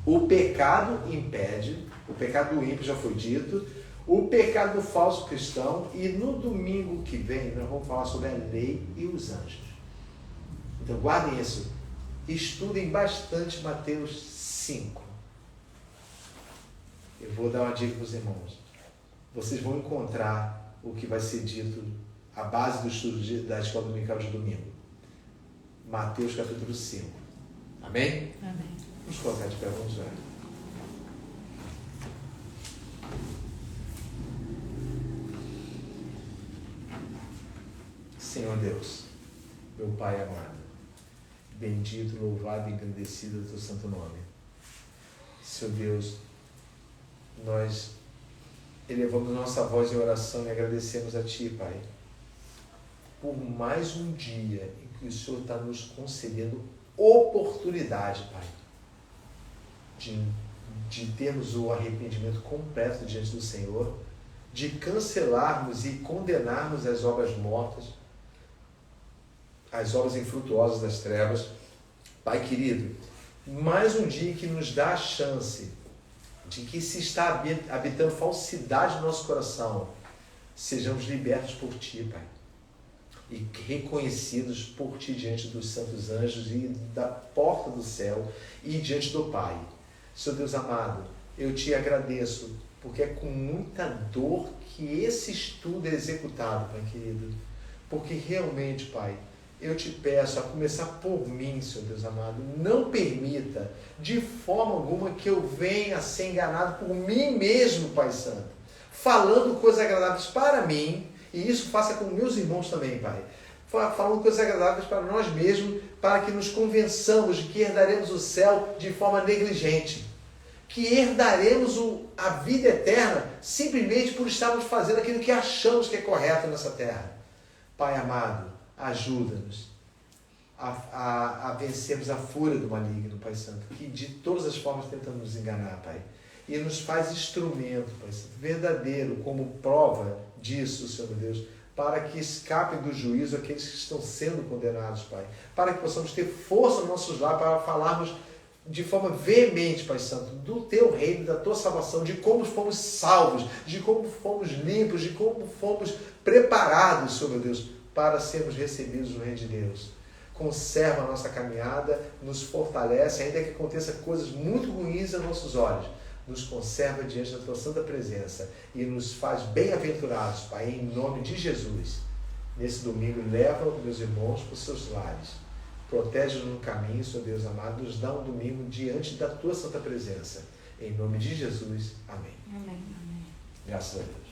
O pecado impede, o pecado do ímpio já foi dito, o pecado do falso cristão, e no domingo que vem nós vamos falar sobre a lei e os anjos. Então guardem isso. Estudem bastante Mateus 5. Eu vou dar uma dica para os irmãos. Vocês vão encontrar o que vai ser dito, a base do estudo da escola dominical de domingo. Mateus capítulo 5. Amém? Amém. Vamos colocar de pé, vamos ver. Senhor Deus, meu Pai amado, bendito, louvado e engrandecido é o teu santo nome. Senhor Deus, nós elevamos nossa voz em oração e agradecemos a Ti, Pai, por mais um dia em que o Senhor está nos concedendo oportunidade, Pai, de de termos o arrependimento completo diante do Senhor, de cancelarmos e condenarmos as obras mortas, as obras infrutuosas das trevas. Pai querido, mais um dia que nos dá a chance de que, se está habitando falsidade no nosso coração, sejamos libertos por Ti, Pai, e reconhecidos por Ti diante dos santos anjos e da porta do céu e diante do Pai. Senhor Deus amado, eu Te agradeço, porque é com muita dor que esse estudo é executado, Pai querido, porque realmente, Pai, eu Te peço, a começar por mim, Senhor Deus amado, não permita de forma alguma que eu venha a ser enganado por mim mesmo, Pai Santo, falando coisas agradáveis para mim, e isso faça com meus irmãos também, Pai, falando coisas agradáveis para nós mesmos, para que nos convençamos de que herdaremos o céu de forma negligente, que herdaremos a vida eterna simplesmente por estarmos fazendo aquilo que achamos que é correto nessa terra. Pai amado, ajuda-nos a vencermos a fúria do maligno, Pai Santo, que de todas as formas tenta nos enganar, Pai. E nos faz instrumento, Pai Santo, verdadeiro, como prova disso, Senhor Deus, para que escapem do juízo aqueles que estão sendo condenados, Pai. Para que possamos ter força nos nossos lábios para falarmos de forma veemente, Pai Santo, do Teu reino, da Tua salvação, de como fomos salvos, de como fomos limpos, de como fomos preparados, Senhor meu Deus, para sermos recebidos no reino de Deus. Conserva a nossa caminhada, nos fortalece, ainda que aconteça coisas muito ruins aos nossos olhos, nos conserva diante da Tua santa presença e nos faz bem-aventurados, Pai, em nome de Jesus. Nesse domingo, leva os meus irmãos para os seus lares. Protege-nos no caminho, Senhor Deus amado, nos dá um domingo diante da Tua santa presença. Em nome de Jesus. Amém. Amém. Graças a Deus.